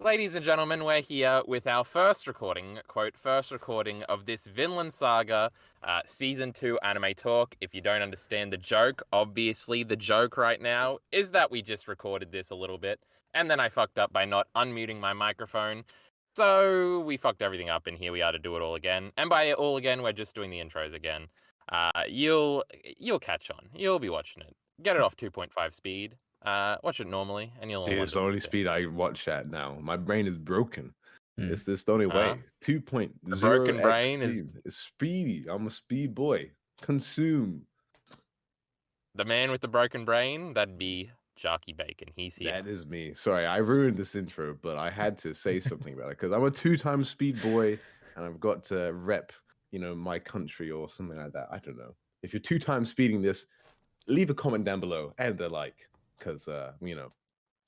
Ladies and gentlemen, we're here with our first recording, quote, first recording of this Vinland Saga Season 2 anime talk. If you don't understand the joke, obviously the joke right now is that we just recorded this a little bit, and then I fucked up by not unmuting my microphone. So we fucked everything up, and here we are to do it all again. And by it all again, we're just doing the intros again. You'll catch on. You'll be watching it. Get it off 2.5 speed. Watch it normally, and you'll Dude, it's the only speed I watch at now. My brain is broken. It's this the only way. 2.0 The broken brain speed. is It's speedy. I'm a speed boy. Consume. the man with the broken brain. That'd be Jarkey Bacon. He's here. That is me. Sorry, I ruined this intro, but I had to say something about it because I'm a 2-time speed boy, and I've got to rep, my country or something like that. I don't know. If you're 2-time speeding this, leave a comment down below and a like, because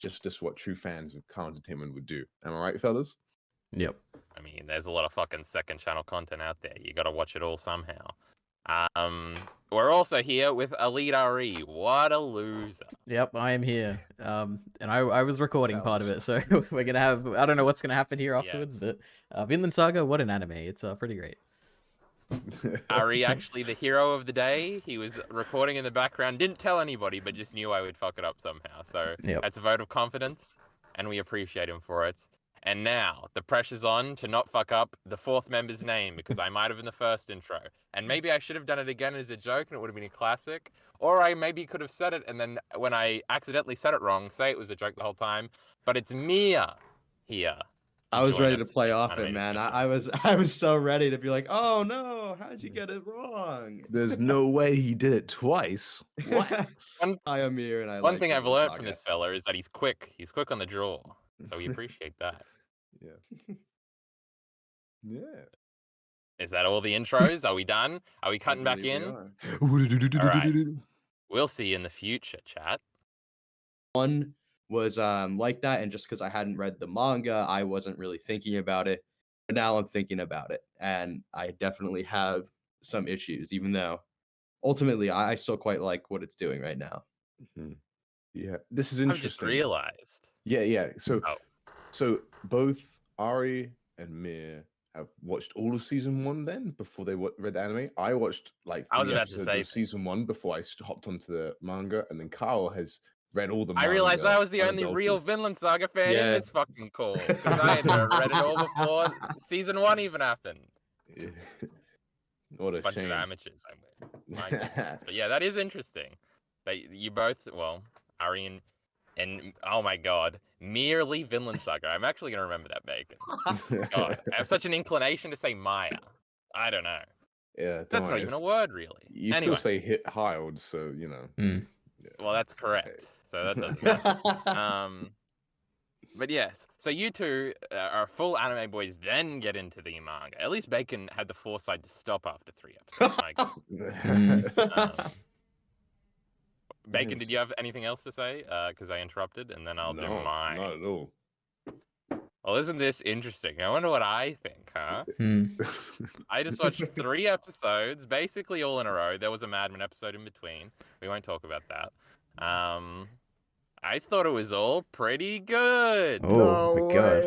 just what true fans of car entertainment would do. Am I right, fellas? Yep. I mean, there's a lot of fucking second channel content out there. You got to watch it all somehow. We're also here with EliteAri. What a loser. Yep, I am here. And I was recording part of it, so we're gonna have, I don't know what's gonna happen here afterwards, but Vinland Saga, what an anime. It's pretty great. Ari, actually the hero of the day. He was recording in the background, didn't tell anybody, but just knew I would fuck it up somehow. So That's a vote of confidence, and we appreciate him for it. And now the pressure's on to not fuck up the fourth member's name, because I might have in the first intro, and maybe I should have done it again as a joke, and it would have been a classic. Or I maybe could have said it, and then when I accidentally said it wrong, say it was a joke the whole time. But it's Mia here. I was ready to play off it, man. I was so ready to be like, oh no, how'd you get it wrong? There's no way he did it twice. What? I am here, and one thing I've learned from this fella is that he's quick. He's quick on the draw, so we appreciate that. Yeah. Yeah. Is that all the intros? Are we done? Are we cutting back in? All right. We'll see you in the future, chat. One was like that, and just because I hadn't read the manga, I wasn't really thinking about it. But now I'm thinking about it, and I definitely have some issues, even though ultimately I still quite like what it's doing right now. Yeah, this is interesting. I've just realized. Yeah. So both Ari and Mir have watched all of season 1 then before they read the anime. I watched I was about to say season 1 before I hopped onto the manga, and then Kyle has read all the manga. I realized I was the only real Vinland Saga fan in this fucking call, because I had read it all before season 1 even happened. Yeah. What a bunch shame. of amateurs I'm with. My goodness. But yeah, that is interesting. That you both, well, Ari and oh my god, merely Vinland Saga. I'm actually gonna remember that, Bacon. God, I have such an inclination to say Maya. I don't know. Yeah, that's not even a word, really. You still say hit Hild, so you know. Yeah. Well, that's correct. So that doesn't matter. But yes, so you two are full anime boys, then get into the manga. At least Bacon had the foresight to stop after 3 episodes. Bacon, did you have anything else to say? Because I interrupted, and then I'll do mine. Not at all. Well, isn't this interesting? I wonder what I think, huh? I just watched 3 episodes, basically all in a row. There was a Mad Men episode in between. We won't talk about that. I thought it was all pretty good. Oh my god!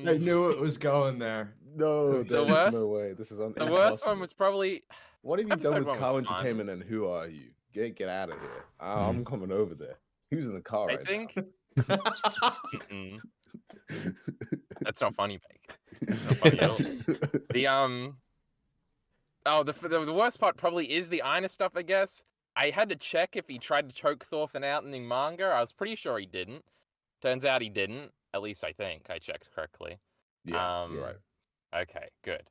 I knew it was going there. No, there's no way. This is the worst one was probably. What have you done with Car Entertainment, and who are you? Get out of here! I'm coming over there. Who's in the car right now? That's not funny, Bacon. That's not funny at all. The worst part probably is the Ina stuff, I guess. I had to check if he tried to choke Thorfinn out in the manga. I was pretty sure he didn't. Turns out he didn't. At least I think I checked correctly. Yeah, you're right. Okay, good.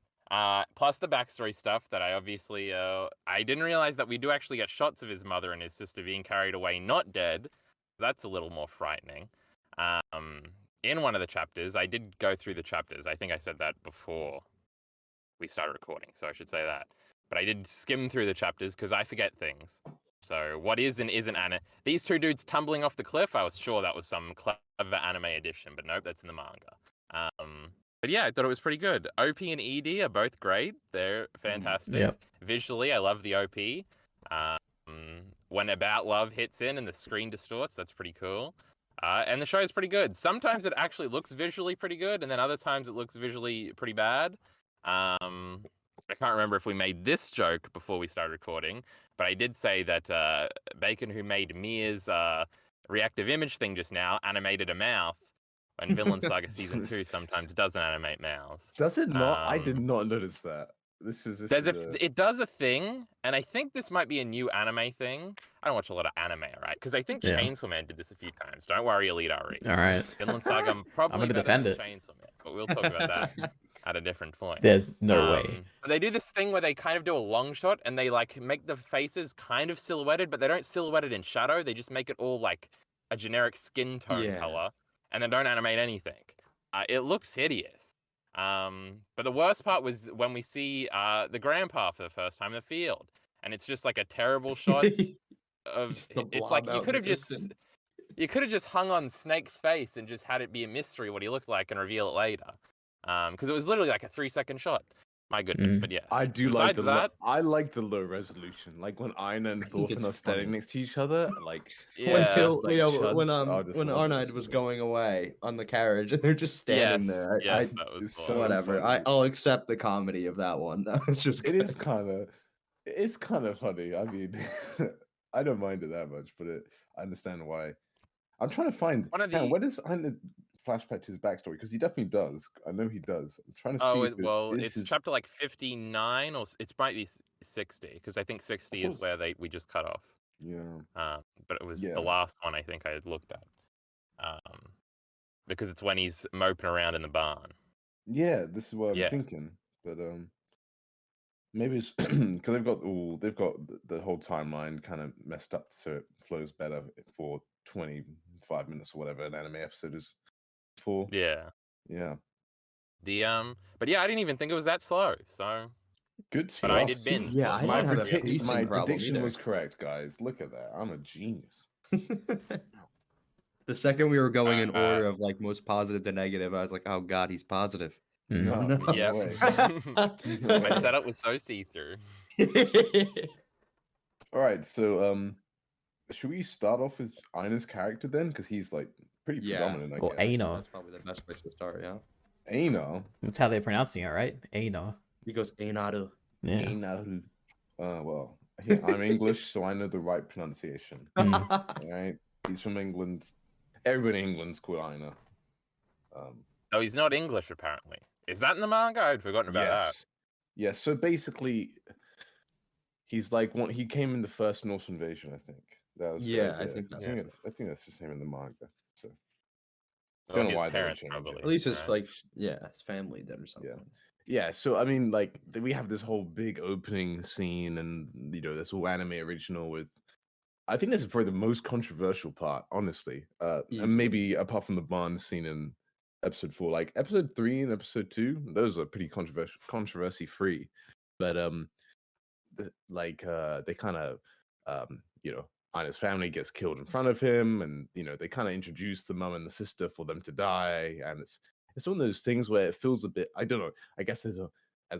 Plus the backstory stuff that I obviously I didn't realize that we do actually get shots of his mother and his sister being carried away, not dead. That's a little more frightening. In one of the chapters, I did go through the chapters. I think I said that before we started recording, so I should say that. But I did skim through the chapters because I forget things. So what is and isn't anime? These 2 dudes tumbling off the cliff, I was sure that was some clever anime edition, but nope, that's in the manga. But yeah, I thought it was pretty good. OP and ED are both great. They're fantastic. Yep. Visually, I love the OP. When About Love hits in and the screen distorts, that's pretty cool. And the show is pretty good. Sometimes it actually looks visually pretty good, and then other times it looks visually pretty bad. I can't remember if we made this joke before we started recording, but I did say that Bacon, who made Mia's reactive image thing just now, animated a mouth. And Vinland Saga Season 2 sometimes doesn't animate mouths. Does it not? I did not notice that. It does a thing, and I think this might be a new anime thing. I don't watch a lot of anime, right? Because I think Chainsaw Man did this a few times. Don't worry, EliteAri. All right. Vinland Saga probably I'm gonna better defend than it. Chainsaw Man, but we'll talk about that at a different point. There's no way. But they do this thing where they kind of do a long shot, and they like make the faces kind of silhouetted, but they don't silhouette it in shadow. They just make it all like a generic skin tone color, and then don't animate anything. It looks hideous. But the worst part was when we see the grandpa for the first time in the field, and it's just like a terrible shot of. It's like you could have just hung on Snake's face and just had it be a mystery what he looked like and reveal it later, because it was literally like a 3-second shot. My goodness, but yeah, I do Besides like that, I like the low resolution, like when Aina and Thorfinn are standing next to each other, like when when Arnold was going away on the carriage and they're just standing there. That was so whatever. funny. I'll accept the comedy of that one. That was just. It's kind of funny. I mean, I don't mind it that much, but I understand why. I'm trying to find. Where does Aina flashback to his backstory? Because he definitely does. I know he does. I'm trying to see. It's chapter like 59, or it might be 60, because I think 60 is where we just cut off. Yeah. But it was the last one I think I had looked at. Because it's when he's moping around in the barn. Yeah, this is what I'm thinking. But maybe it's because they've got the whole timeline kind of messed up, so it flows better for 25 minutes or whatever an anime episode is for. Yeah. But yeah, I didn't even think it was that slow. So good stuff. But I did binge. Yeah, I my didn't have a my prediction was correct, guys. Look at that. I'm a genius. The second we were going in order of like most positive to negative, I was like, oh god, he's positive. No. Yeah. My setup was so see-through. All right, so should we start off with Aina's character then? Because he's like pretty predominant, I guess. Aina. That's probably the best place to start, yeah. Aina. That's how they're pronouncing it, right? Aina. He goes Einaru. Yeah. Einaru. Well, I'm English, so I know the right pronunciation. All right, he's from England. Everybody in England's called Aina. Oh, he's not English, apparently. Is that in the manga? I'd forgotten about that. Yes, so basically, he's like he came in the first Norse invasion, I think. That was I think that's just him in the manga. So I don't know why parents probably. At least his his family did or something. Yeah, so I mean, like we have this whole big opening scene, and this whole anime original with. I think this is probably the most controversial part, honestly. And maybe apart from the barn scene in episode 4, like episode 3 and episode 2, those are pretty controversy free. But they kind of Aina's family gets killed in front of him, and they kind of introduce the mum and the sister for them to die, and it's one of those things where it feels a bit, I don't know, I guess as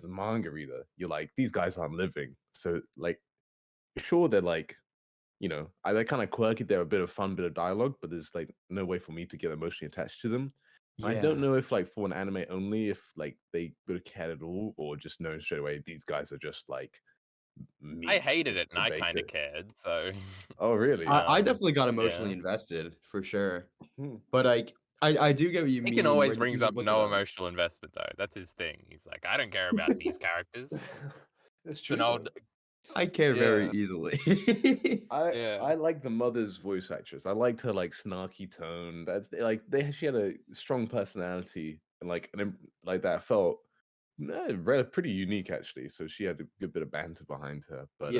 a manga reader, you're like, these guys aren't living, so like sure they're like they're kind of quirky, they're a bit of fun, bit of dialogue, but there's like no way for me to get emotionally attached to them. I don't know if like for an anime only, if like they would have cared at all, or just known straight away these guys are just like I hated it and I kind of cared, so. Oh really? I definitely got emotionally invested for sure. But like I do get what you mean. He always brings up no emotional investment though. That's his thing. He's like, I don't care about these characters. That's true. I care very easily. I like the mother's voice actress. I liked her like snarky tone. That's like she had a strong personality and like that felt pretty unique actually. So she had a good bit of banter behind her. But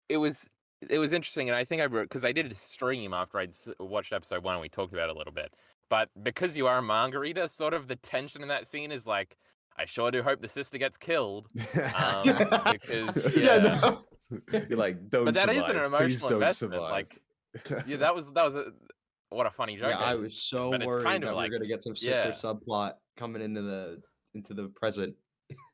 it was interesting, and I think I wrote because I did a stream after I'd watched episode 1 and we talked about it a little bit. But because you are a manga reader, sort of the tension in that scene is like, I sure do hope the sister gets killed. Because you're like, don't. But that survive. Is an emotional investment. Survive. Like, that was what a funny joke. Yeah, I was so worried that we were gonna get some sister subplot coming into the present.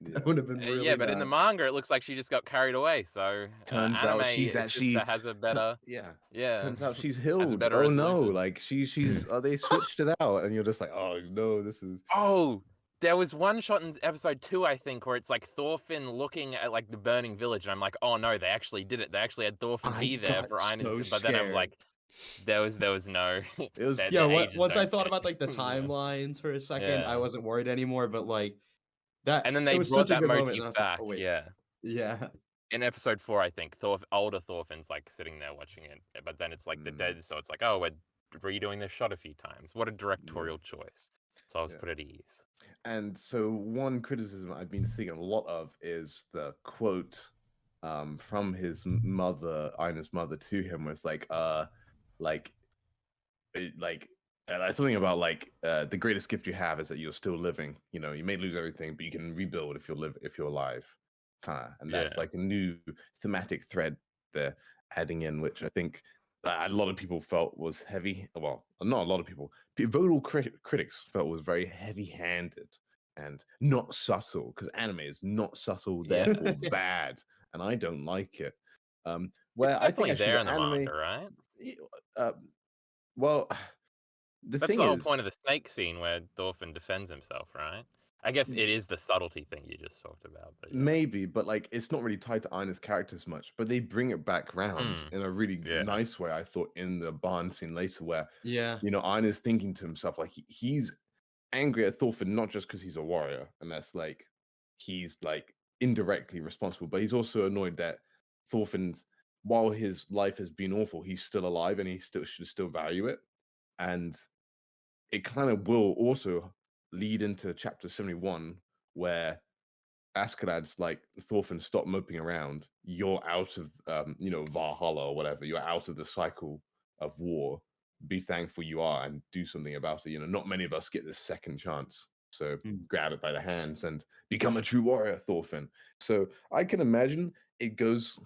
That would have been really yeah, but in the bad. manga, it looks like she just got carried away. So Turns anime out she's actually sister has a better, yeah. yeah, Turns out she's has a healed. better Oh no, resolution. like she's they switched it out, and you're just like, oh no, this is Oh, there was one shot in episode 2, I think, where it's like Thorfinn looking at like the burning village, and I'm like, oh no, they actually did it. They actually had Thorfinn I be there got for so Einar's, but then I'm scared. like, there was no, It was Yeah, the ages once I don't thought fit. about like the Yeah. timelines for a second, I Yeah. wasn't worried anymore. But like that, And then it they was brought such a that good moment. And motif I was like, back. oh wait, Yeah. yeah, In episode 4, I think older Thorfinn's like sitting there watching it, but then it's like the dead, so it's like, oh, we're redoing this shot a few times. What a directorial choice. So I was put at ease. And so one criticism I've been seeing a lot of is the quote from his mother, Ina's mother, to him was like something about like the greatest gift you have is that you're still living. You know, you may lose everything, but you can rebuild if you're alive. And that's like a new thematic thread they're adding in, which I think a lot of people felt was heavy. Well, not a lot of people. Vocal critics felt was very heavy-handed and not subtle, because anime is not subtle, therefore bad, and I don't like it. Where It's I think definitely actually there the in the anime, manga, right? well, the That's thing the whole is, point of the snake scene where Thorfinn defends himself, right? I guess it is the subtlety thing you just talked about. But maybe, but like it's not really tied to Ina's character as much. But they bring it back round in a really nice way, I thought, in the barn scene later, where yeah, you know Ina's thinking to himself like he's angry at Thorfinn not just because he's a warrior, and that's like he's like indirectly responsible, but he's also annoyed that Thorfinn's, while his life has been awful, he's still alive and he should still value it. And it kind of will also lead into chapter 71, where Askeladd's like, Thorfinn, stop moping around. You're out of Valhalla or whatever. You're out of the cycle of war. Be thankful you are and do something about it. You know, not many of us get this second chance. So grab it by the hands and become a true warrior, Thorfinn. So I can imagine it goes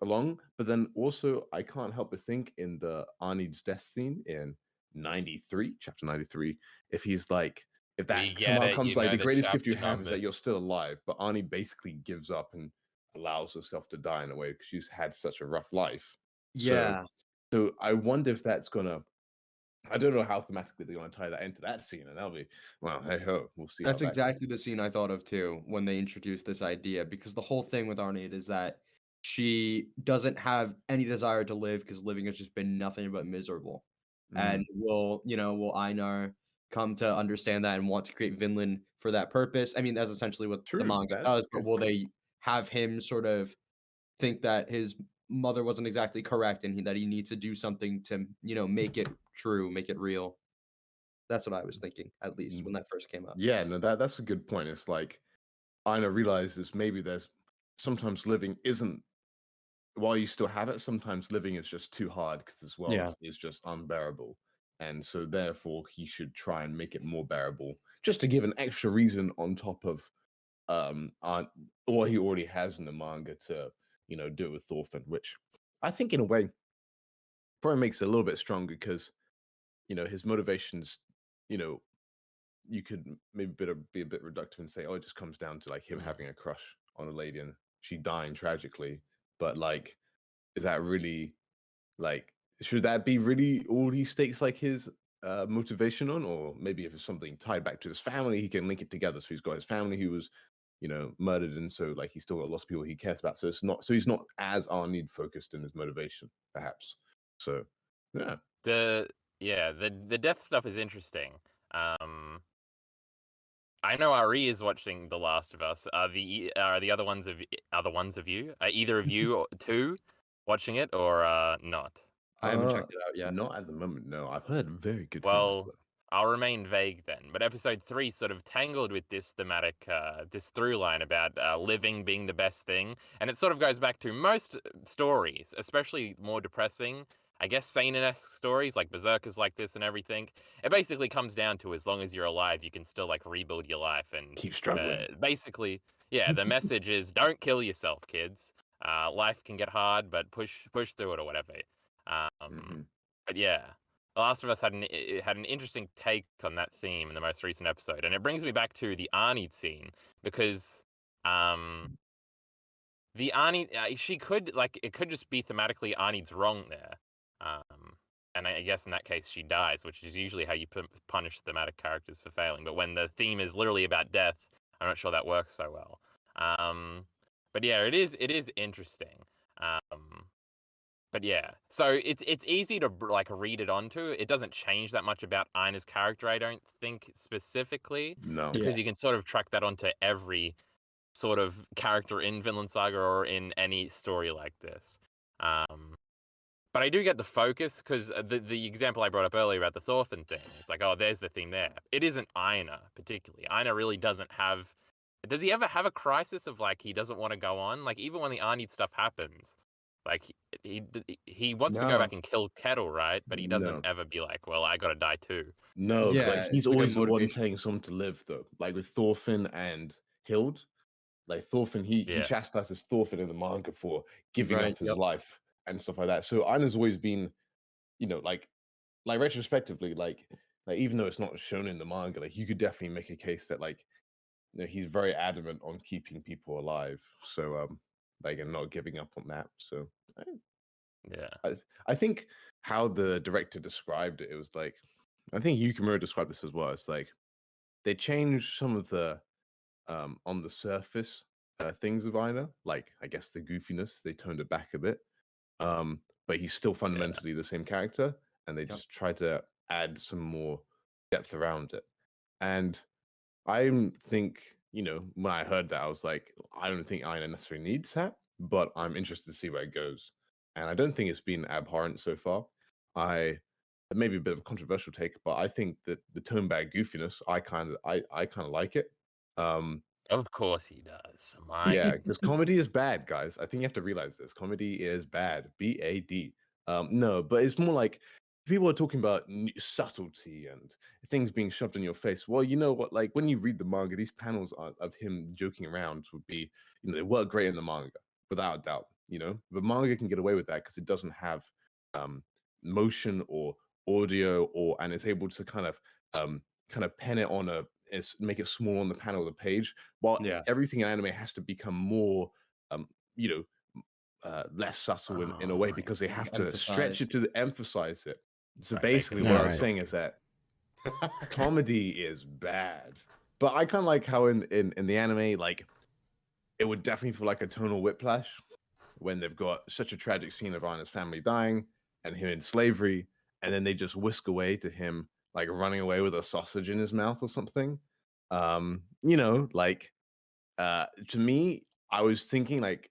along, but then also I can't help but think in the Arnid's death scene in 93, chapter 93, if he's like, if that somehow comes like the greatest gift you have is that you're still alive, but Arnie basically gives up and allows herself to die in a way because she's had such a rough life. yeah. So I wonder if that's gonna. I don't know how thematically they're gonna tie that into that scene, and that'll be well. Hey ho, we'll see. That's exactly the scene I thought of too when they introduced this idea, because the whole thing with Arnid is that she doesn't have any desire to live because living has just been nothing but miserable. And will Einar come to understand that and want to create Vinland for that purpose? I mean, that's essentially what the manga does, but will they have him sort of think that his mother wasn't exactly correct and that he needs to do something to, make it true, make it real? That's what I was thinking, at least when that first came up. Yeah, no, that's a good point. It's like Einar realizes maybe there's sometimes living isn't, while you still have it, sometimes living is just too hard because as well is just unbearable. And so therefore he should try and make it more bearable, just to give an extra reason on top of what he already has in the manga to, do it with Thorfinn, which I think in a way probably makes it a little bit stronger because, his motivations, you could maybe be a bit reductive and say, oh, it just comes down to like him having a crush on a lady and she dying tragically. But like, is that really like, should that be really all he stakes like his motivation on? Or maybe if it's something tied back to his family, he can link it together. So he's got his family who was, murdered, and so like he's still got lots of people he cares about. So he's not as Arnid focused in his motivation, perhaps. So yeah. The death stuff is interesting. I know Ari is watching The Last of Us. Are the other ones of you? Are either of you two watching it or not? I haven't checked it out yet. Not at the moment. No, I've heard very good things. Well, I'll remain vague then. But episode 3 sort of tangled with this thematic, this through line about living being the best thing, and it sort of goes back to most stories, especially more depressing, I guess, seinen-esque stories like Berserkers like this and everything. It basically comes down to, as long as you're alive, you can still like rebuild your life and keep struggling. Basically, yeah, the message is don't kill yourself, kids. Life can get hard, but push through it or whatever. But yeah, The Last of Us had an interesting take on that theme in the most recent episode, and it brings me back to the Arnid scene, because The Ani, she could like it could just be thematically Ani's wrong there, and I guess in that case she dies, which is usually how you punish thematic characters for failing. But when the theme is literally about death, I'm not sure that works so well. But yeah, it is interesting. But yeah, so it's easy to like read it onto. It doesn't change that much about Aina's character, I don't think specifically, No. because you can sort of track that onto every sort of character in Vinland Saga or in any story like this. But I do get the focus because the example I brought up earlier about the Thorfinn thing, it's like, oh, there's the theme there. It isn't Aina particularly. Aina really doesn't have. Does he ever have a crisis of like he doesn't want to go on? Like even when the Arnie stuff happens, like he wants to go back No. and kill Kettle, right? But he doesn't No. ever be like, well, I gotta die too. No, Yeah, but he's it's like a always the one motivation. telling someone to live, though. Like with Thorfinn and Hild, like Thorfinn, he Yeah. chastises Thorfinn in the manga for giving Right, up his yep. life and stuff like that. So Aina's always been, you know, like retrospectively, like even though it's not shown in the manga, like you could definitely make a case that like you know, he's very adamant on keeping people alive. So like and not giving up on that. So Yeah. I think how the director described it, it was like I think Yukimura described this as well. It's like they changed some of the on the surface things of Aina, like I guess the goofiness, they toned it back a bit. But he's still fundamentally the same character, and they just try to add some more depth around it. And I think, you know, when I heard that, I was like, I don't think Aina necessarily needs that, but I'm interested to see where it goes. And I don't think it's been abhorrent so far. It may be a bit of a controversial take, but I think that the tone back goofiness, I kind of like it. Of course he does. Yeah, because comedy is bad, guys. I think you have to realize this. Comedy is bad. BAD. No, but it's more like people are talking about subtlety and things being shoved in your face. Well, you know what? Like when you read the manga, these panels of him joking around would be, you know, they work great in the manga, without a doubt. You know, but manga can get away with that because it doesn't have motion or audio, and it's able to kind of pen it on make it small on the panel of the page, while everything in anime has to become more you know less subtle in a way because they have to stretch it to emphasize it. So basically what I'm saying is that comedy is bad, but I kind of like how in the anime, like it would definitely feel like a tonal whiplash when they've got such a tragic scene of Anna's family dying and him in slavery, and then they just whisk away to him like running away with a sausage in his mouth or something. You know, like to me, I was thinking like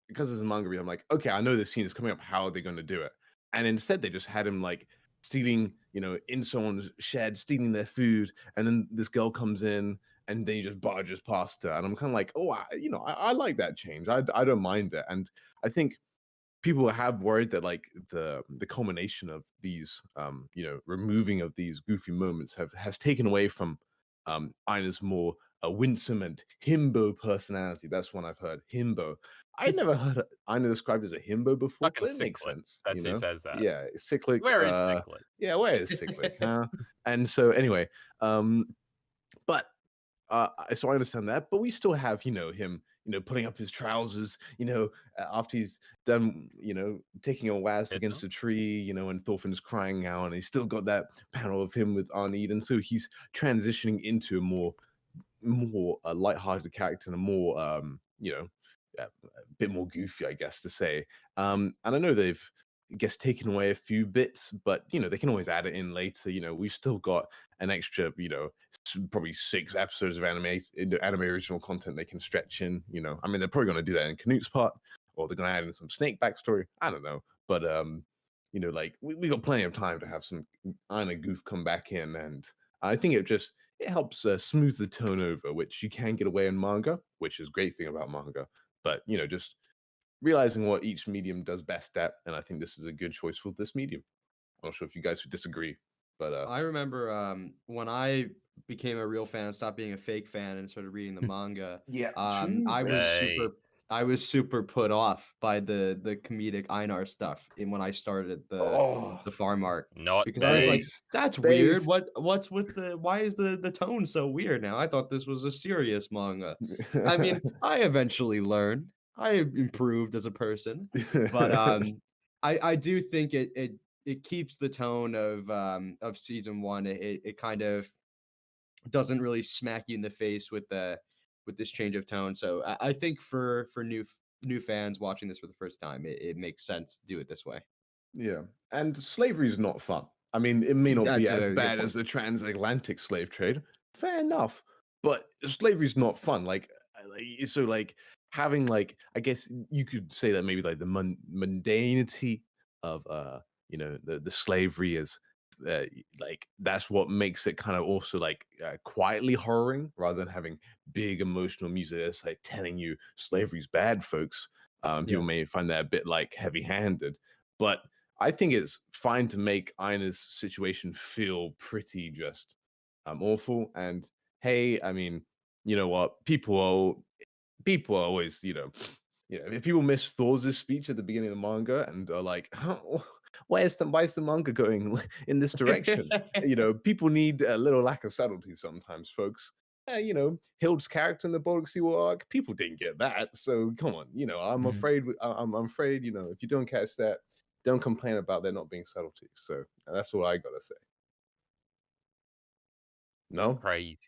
because it's a manga read, I'm like, okay, I know this scene is coming up. How are they going to do it? And instead, they just had him like stealing, you know, in someone's shed, stealing their food, and then this girl comes in, and then he just barges past her, and I'm kind of like, oh, I like that change. I don't mind it, and I think people have worried that like the culmination of these you know removing of these goofy moments has taken away from Aina's more winsome and himbo personality. That's one I've heard. Himbo. I never heard Aina described as a himbo before, Fucking but it makes cyclic. sense. That's you who know? says that. Yeah, cyclic. Where is cyclic? Yeah, where is cyclic? Huh? And so anyway, but so I understand that, but we still have, you know, him, you know, putting up his trousers, you know, after he's done, you know, taking a waz against a tree, you know, and Thorfinn's crying out, and he's still got that panel of him with Arnid, and so he's transitioning into a more light-hearted character and a more, you know, a bit more goofy, I guess to say. And I know they've, I guess, taken away a few bits, but you know, they can always add it in later. You know, we've still got an extra, you know, probably 6 episodes of anime original content they can stretch in. You know, I mean, they're probably going to do that in Canute's part, or they're going to add in some Snake backstory. I don't know, but you know, like we got plenty of time to have some Aina goof come back in, and I think it helps smooth the tone over, which you can get away in manga, which is a great thing about manga. But you know, just realizing what each medium does best at, and I think this is a good choice for this medium. I'm not sure if you guys would disagree, but I remember when I became a real fan and stopped being a fake fan and started reading the manga. yeah, I was super I was super put off by the comedic Einar stuff when I started the farm arc Not because I was like, Based. that's weird. What's with why is the tone so weird now? I thought this was a serious manga. I mean, I eventually learned. I improved as a person, but I do think it keeps the tone of season one. It kind of doesn't really smack you in the face with this change of tone. So I think for new fans watching this for the first time, it makes sense to do it this way. Yeah, and slavery is not fun. I mean, it may not That's be a as very good bad point. as the transatlantic slave trade. Fair enough, but slavery is not fun. So like having like I guess you could say that maybe like the mundanity of the slavery is like that's what makes it kind of also like quietly horroring rather than having big emotional music that's like telling you slavery's bad, folks. People may find that a bit like heavy-handed, but I think it's fine to make Ina's situation feel pretty just awful. And hey, I mean, you know what? People are always, if people miss Thor's speech at the beginning of the manga and are like, why is the manga going in this direction? People need a little lack of subtlety sometimes, folks. Hild's character in the Boruxi arc, people didn't get that. So come on, I'm afraid, I'm afraid, if you don't catch that, don't complain about there not being subtlety. So that's what I gotta say. No, crazy.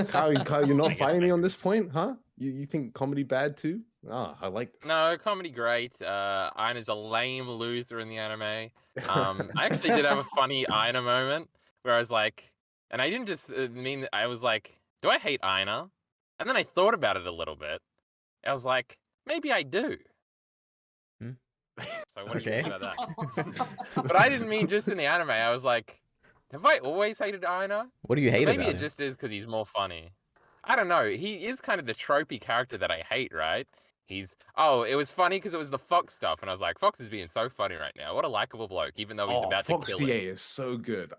Kyle, you're I not guess fighting me maybe on this it's- point, huh? You think comedy bad too? Ah, I like this. No, comedy great. Ina's a lame loser in the anime. I actually did have a funny Ina moment where I was like, and I didn't just mean I was like, do I hate Ina? And then I thought about it a little bit. I was like, maybe I do. Hmm. So what do you Okay. think about that? But I didn't mean just in the anime. I was like, have I always hated Ina? What do you Or hate maybe about it him? just is because he's more funny. I don't know. He is kind of the tropey character that I hate, right? It was funny because it was the Fox stuff, and I was like, Fox is being so funny right now. What a likable bloke, even though he's about Fox to kill VA it. is so good.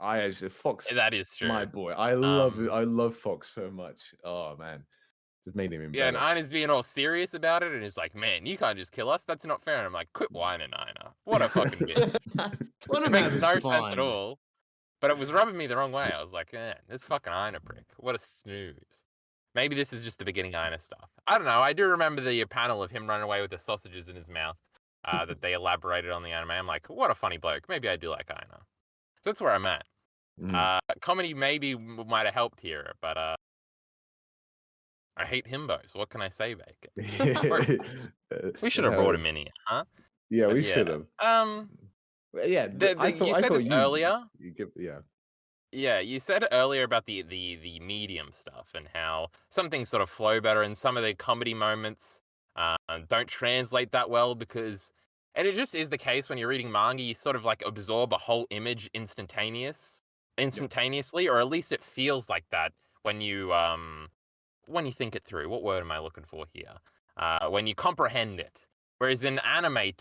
Fox, That is true. my boy. I love it. Um, I love Fox so much. Oh man, just made him even Yeah, and better. Ina's being all serious about it, and he's like, man, you can't just kill us. That's not fair. And I'm like, quit whining, Ina. What a fucking bitch. Let It him makes have no his sense at fun. all. But it was rubbing me the wrong way. I was like, man, this fucking Ina prick. What a snooze. Maybe this is just the beginning Ina stuff. I don't know. I do remember the panel of him running away with the sausages in his mouth that they elaborated on the anime. I'm like, what a funny bloke. Maybe I do like Ina. So that's where I'm at. Comedy maybe might have helped here, but I hate himbos. What can I say, Bacon? We should have brought him in here, huh? Yeah, But we yeah. should have. Yeah, You said this earlier. Yeah. Yeah, you said earlier about the medium stuff and how some things sort of flow better and some of the comedy moments don't translate that well and it just is the case when you're reading manga, you sort of like absorb a whole image instantaneously, or at least it feels like that when you think it through. What word am I looking for here? When you comprehend it. Whereas in anime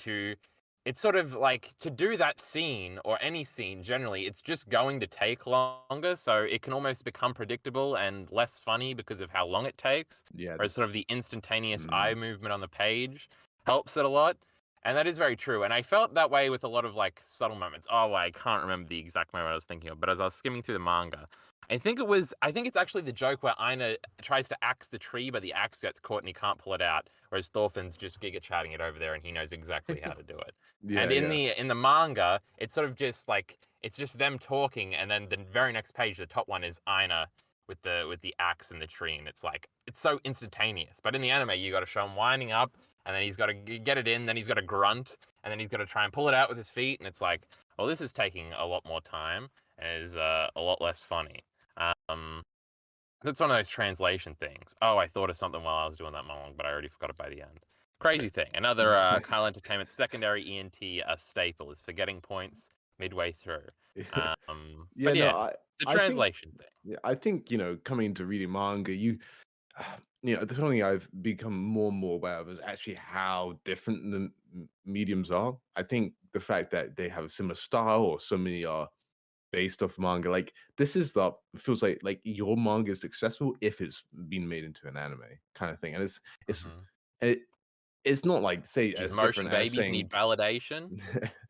it's sort of like to do that scene or any scene generally, it's just going to take longer. So it can almost become predictable and less funny because of how long it takes. Yeah. Whereas sort of the instantaneous eye movement on the page helps it a lot. And that is very true. And I felt that way with a lot of like subtle moments. Oh, I can't remember the exact moment I was thinking of, but as I was skimming through the manga, I think it's actually the joke where Ina tries to axe the tree, but the axe gets caught and he can't pull it out. Whereas Thorfinn's just giga chatting it over there and he knows exactly how to do it. And in the manga, it's sort of just like it's just them talking, and then the very next page, the top one is Ina with the axe in the tree, and it's like it's so instantaneous. But in the anime, you got to show him winding up, and then he's got to get it in, then he's got to grunt, and then he's got to try and pull it out with his feet, and it's like, well, this is taking a lot more time and is a lot less funny. That's one of those translation things. Oh, I thought of something while I was doing that monologue, but I already forgot it by the end. Crazy thing. Another Kyle Entertainment secondary ENT staple is forgetting points midway through. The translation thing. Yeah, I think coming into reading manga, there's something I've become more and more aware of is actually how different the mediums are. I think the fact that they have a similar style or so many are based off manga, like this feels like your manga is successful if it's been made into an anime kind of thing, and it's it's not like say These as motion different as babies saying need validation.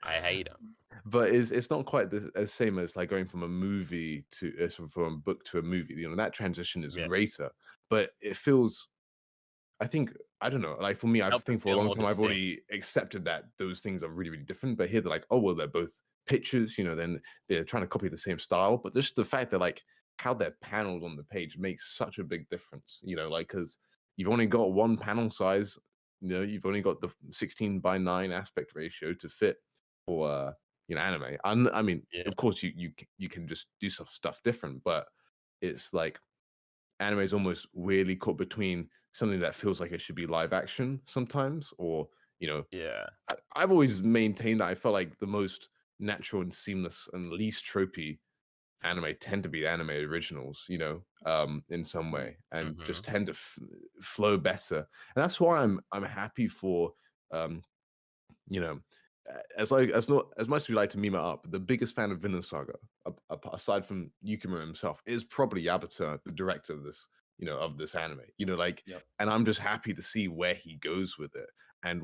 I hate them. but it's not quite as same as like going from a movie to from a book to a movie. You know, that transition is Yeah. greater, but it feels. I think I don't know. Like for me, I Helps think it for a feel long more time I've distinct. already accepted that those things are really, really different. But here they're like, oh well, they're both pictures. You know, then they're trying to copy the same style. But just the fact that like how they're paneled on the page makes such a big difference. You know, like because you've only got one panel size. You know, you've only got the 16:9 aspect ratio to fit for anime. I mean, Yeah. of course, you can just do stuff different, but it's like anime is almost weirdly caught between something that feels like it should be live action sometimes, or Yeah. I've always maintained that I felt like the most natural and seamless and least tropey anime tend to be anime originals, in some way, and just tend to flow better. And that's why I'm happy for, um, you know, as much as we like to meme it up, the biggest fan of Vinland Saga, aside from Yukimura himself, is probably Yabata, the director of this, of this anime. Yep. And I'm just happy to see where he goes with it and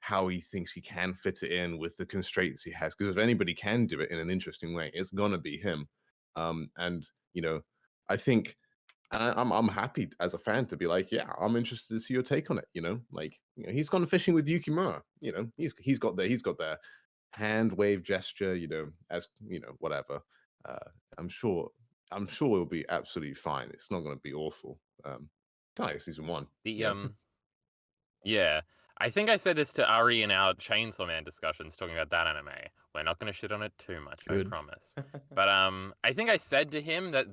how he thinks he can fit it in with the constraints he has. Because if anybody can do it in an interesting way, it's gonna be him. And I think. And I'm happy as a fan to be like, yeah, I'm interested to see your take on it. He's gone fishing with Yukimura. He's got their hand wave gesture. As whatever. I'm sure it'll be absolutely fine. It's not going to be awful. Kind of like season 1. Yeah. I think I said this to Ari in our Chainsaw Man discussions talking about that anime. We're not going to shit on it too much, Good. I promise. But I think I said to him that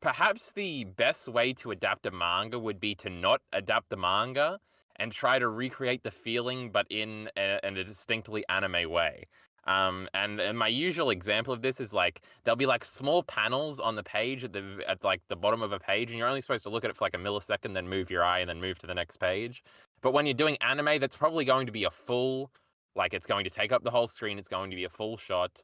perhaps the best way to adapt a manga would be to not adapt the manga and try to recreate the feeling, but in a distinctly anime way. And my usual example of this is like there'll be like small panels on the page at like the bottom of a page, and you're only supposed to look at it for like a millisecond, then move your eye, and then move to the next page. But when you're doing anime, that's probably going to be a full, like it's going to take up the whole screen. It's going to be a full shot,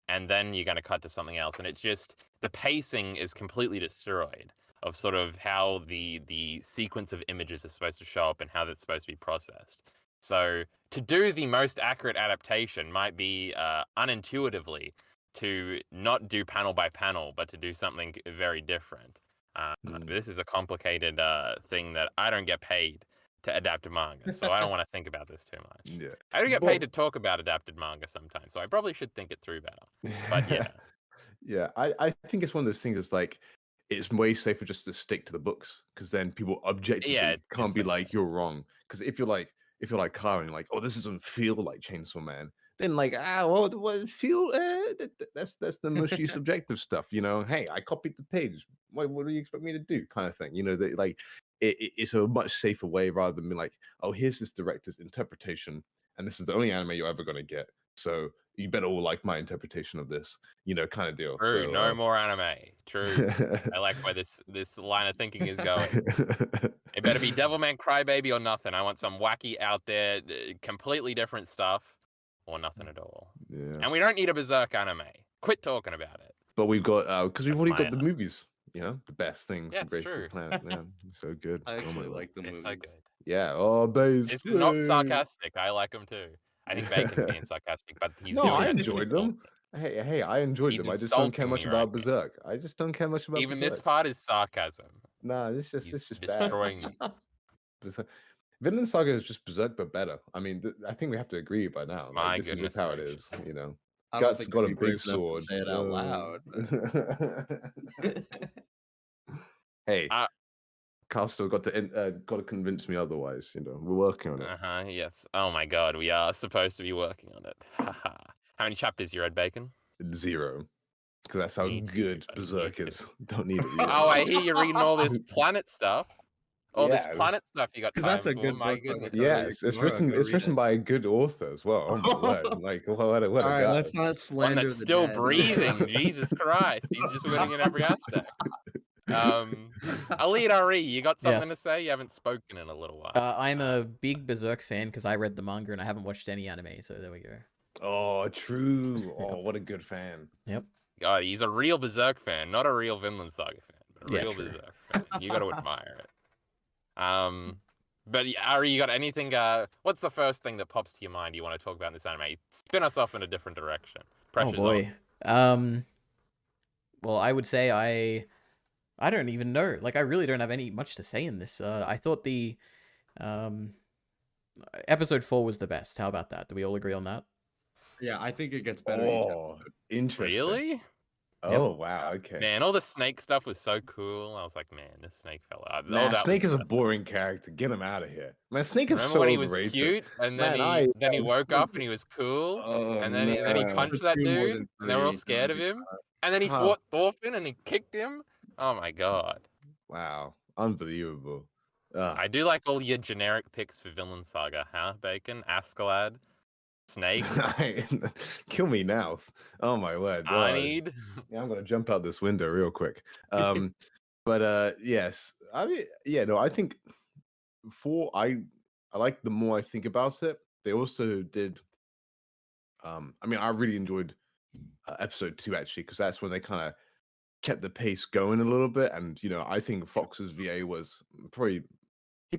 and then you're going to cut to something else, and it's just the pacing is completely destroyed of sort of how the sequence of images is supposed to show up and how that's supposed to be processed. So to do the most accurate adaptation might be unintuitively to not do panel by panel, but to do something very different. This is a complicated thing that I don't get paid to adapt a manga, so I don't want to think about this too much. Yeah. I do get paid to talk about adapted manga sometimes, so I probably should think it through better. But yeah. Yeah, I think it's one of those things that's like it's way safer just to stick to the books because then people objectively can't be like you're wrong. Because if you're like Kyle and you're like, oh, this doesn't feel like Chainsaw Man, then like feel that's the mostly subjective stuff. Hey, I copied the page. What do you expect me to do? Kind of thing. Like it's a much safer way rather than being like, oh, here's this director's interpretation, and this is the only anime you're ever gonna get. So you better all like my interpretation of this, kind of deal. True, So, no more anime. True. I like where this line of thinking is going. It better be Devilman Crybaby or nothing. I want some wacky out there, completely different stuff, or nothing at all. Yeah. And we don't need a Berserk anime. Quit talking about it. But we've got because we've already got the my movies. The best things. Yeah, it's Embrace the true. Planet. Yeah, so good. I Oh my actually God. like the It's movies. so good. Yeah. Oh, babes. This is not sarcastic. I like them too. I think Bacon's being sarcastic, but he's No, doing I it to enjoyed insult them. Hey, I enjoyed He's them. I just don't care insulting much me about right now. Berserk. I just don't care much about Even Berserk. this part is sarcasm. Nah, it's just He's bad. destroying me. Berserk. Vinland Saga is just Berserk, but better. I mean, I think we have to agree by now. My This is goodness just how it is. gracious. I don't Guts think got I'd a be brave big enough to sword. say it out loud. Hey, Carl still got to convince me otherwise. We're working on it. Yes. Oh my God, we are supposed to be working on it. Haha. How many chapters you read, Bacon? 0. Because that's how Me too, good buddy, me Berserk too. is. Don't need it. Oh, I hear you're reading all this planet stuff. All this Yeah. planet stuff you got 'Cause time that's a for. good My book by the goodness. time Yeah, it's it's tomorrow, written. go It's read written it. by a good author as well. Oh my word! Like what a All right, guy. let's not One slander that's the still dead. breathing. Jesus Christ. He's just winning in every aspect. EliteAri, you got something Yes. to say? You haven't spoken in a little while. I'm a big Berserk fan because I read the manga and I haven't watched any anime, so there we go. Oh, true. Oh, what a good fan. Yep. God, he's a real Berserk fan, not a real Vinland Saga fan, but a Yeah, real true. Berserk fan. You got to admire it. But Ari, you got anything? What's the first thing that pops to your mind you want to talk about in this anime? Spin us off in a different direction. Oh Pressure's on. boy. Well, I would say I don't even know. Like, I really don't have much to say in this. I thought the episode 4 was the best. How about that? Do we all agree on that? Yeah, I think it gets better each Oh, episode. interesting. Really? Oh, wow. Okay. Man, all the snake stuff was so cool. I was like, man, this snake fella. Nah, that Snake was is a the best. boring character. Get him out of here. Man, Snake is Remember so when he was overrated. cute, and then Man, he woke Snake up and he was cool, Oh, and then he man. punched that Two more dude, than and they were all three. scared of him, and then he Huh. fought Thorfinn and he kicked him. Oh my god. Wow. Unbelievable. I do like all your generic picks for Vinland Saga, huh? Bacon, Askeladd, Snake, Kill me now. Oh my word. I need. Yeah, I'm gonna jump out this window real quick. But yes. I mean, yeah, no, I think I like the more I think about it. They also did I mean, I really enjoyed episode 2 actually, because that's when they kind of kept the pace going a little bit. And I think Fox's VA was probably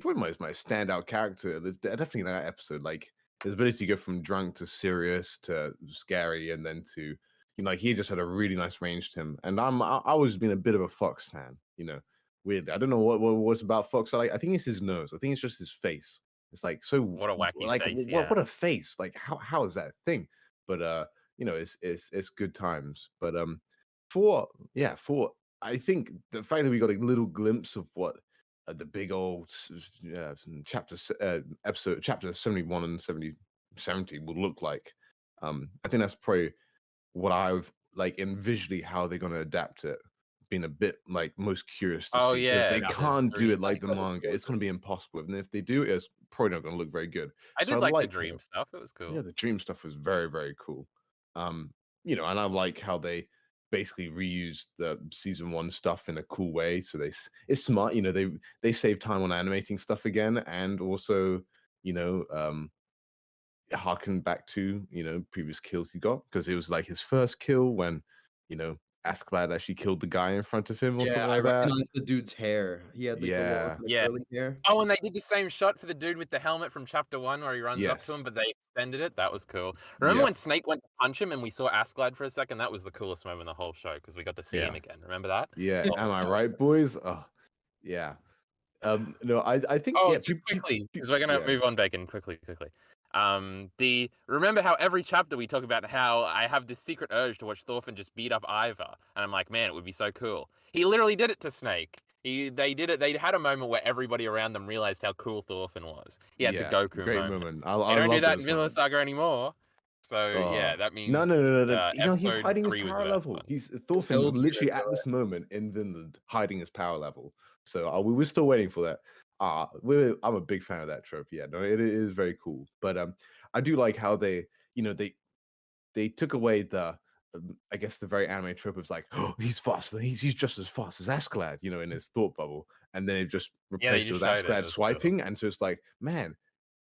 was my standout character. Definitely in that episode, like his ability to go from drunk to serious to scary, and then to like he just had a really nice range to him. And I always been a bit of a Fox fan. Weird. I don't know what was about Fox. I think it's his nose. I think it's just his face. It's like so. What a wacky like face, what a face. Like how is that a thing? But it's good times. But for I think the fact that we got a little glimpse of what the big old chapter 71 and 70 would look like. I think that's probably what I've like visually how they're going to adapt it. Been a bit like most curious to see, because they can't do it like the manga. It's going to be impossible, and if they do, it's probably not going to look very good. I So did like the like dream stuff. It was cool. Yeah, the dream stuff was very, very cool. And I like how they basically reused the season 1 stuff in a cool way. So it's smart. They save time on animating stuff again, and also harken back to previous kills he got, because it was like his first kill when Askeladd actually killed the guy in front of him or something like I that. recognized the dude's hair. He had like the curly hair. Oh, and they did the same shot for the dude with the helmet from chapter 1 where he runs up to Yes. him, but they extended it. That was cool. Remember when Snake went to punch him and we saw Askeladd for a second? That was the coolest moment in the whole show, because we got to see him again. Remember that? Yeah. Am I right, boys? Oh, yeah. No, I think. Oh, yeah, just quickly, because we're gonna move on, Bacon. Quickly. Remember how every chapter we talk about how I have this secret urge to watch Thorfinn just beat up Ivar, and I'm like, man, it would be so cool. He literally did it to Snake. They did it. They had a moment where everybody around them realized how cool Thorfinn was. He had the Goku great moment. I They don't do that in those Vinland moments. Saga anymore. So yeah, that means No. He's episode hiding his 3 was power the best level. one. Thorfinn's literally at this moment in Vinland hiding his power level. So we're still waiting for that. I'm a big fan of that trope. Yeah, no, it is very cool. But I do like how they took away the I guess the very anime trope of like, oh, he's faster. He's just as fast as Askeladd, in his thought bubble, and then they've just replaced it with Askeladd swiping, and so it's like, man,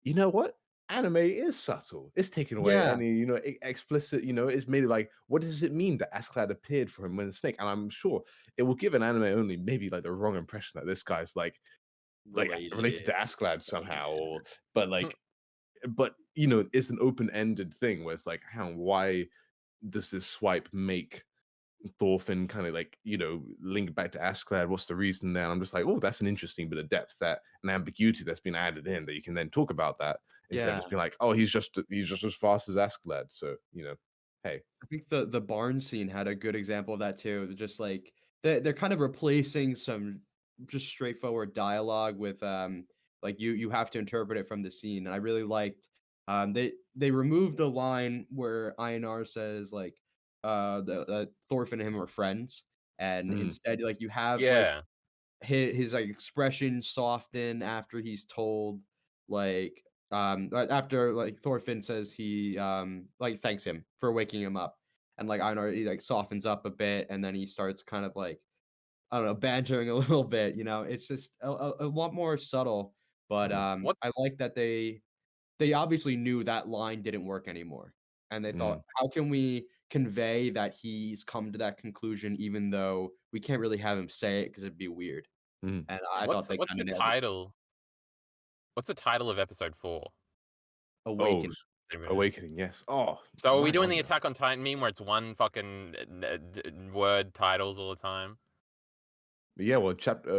you know what? Anime is subtle. It's taken away any, explicit, it's made it like, what does it mean that Askeladd appeared for him when a snake? And I'm sure it will give an anime only maybe like the wrong impression that this guy's like related to Askeladd somehow, but it's an open-ended thing where it's like, why does this swipe make Thorfinn kind of like link back to Askeladd? What's the reason there? And I'm just like, oh, that's an interesting bit of depth, that an ambiguity that's been added in, that you can then talk about that instead of just being like, oh, he's just as fast as Askeladd. So hey, I think the barn scene had a good example of that too. Just like they're kind of replacing some just straightforward dialogue with like you have to interpret it from the scene. And I really liked they removed the line where Einar says like the Thorfinn and him are friends, and instead like you have like his like expression soften after he's told like after like Thorfinn says he like thanks him for waking him up, and like Einar he like softens up a bit, and then he starts kind of like I don't know, bantering a little bit, it's just a lot more subtle, but I like that they obviously knew that line didn't work anymore, and they thought, how can we convey that he's come to that conclusion even though we can't really have him say it because it'd be weird. And I thought they what's the kinda nailed it. title? What's the title of episode 4? Awaken. Awakening, yes. Oh, So are we right doing on the there. Attack on Titan meme where it's one fucking word titles all the time? Yeah, well,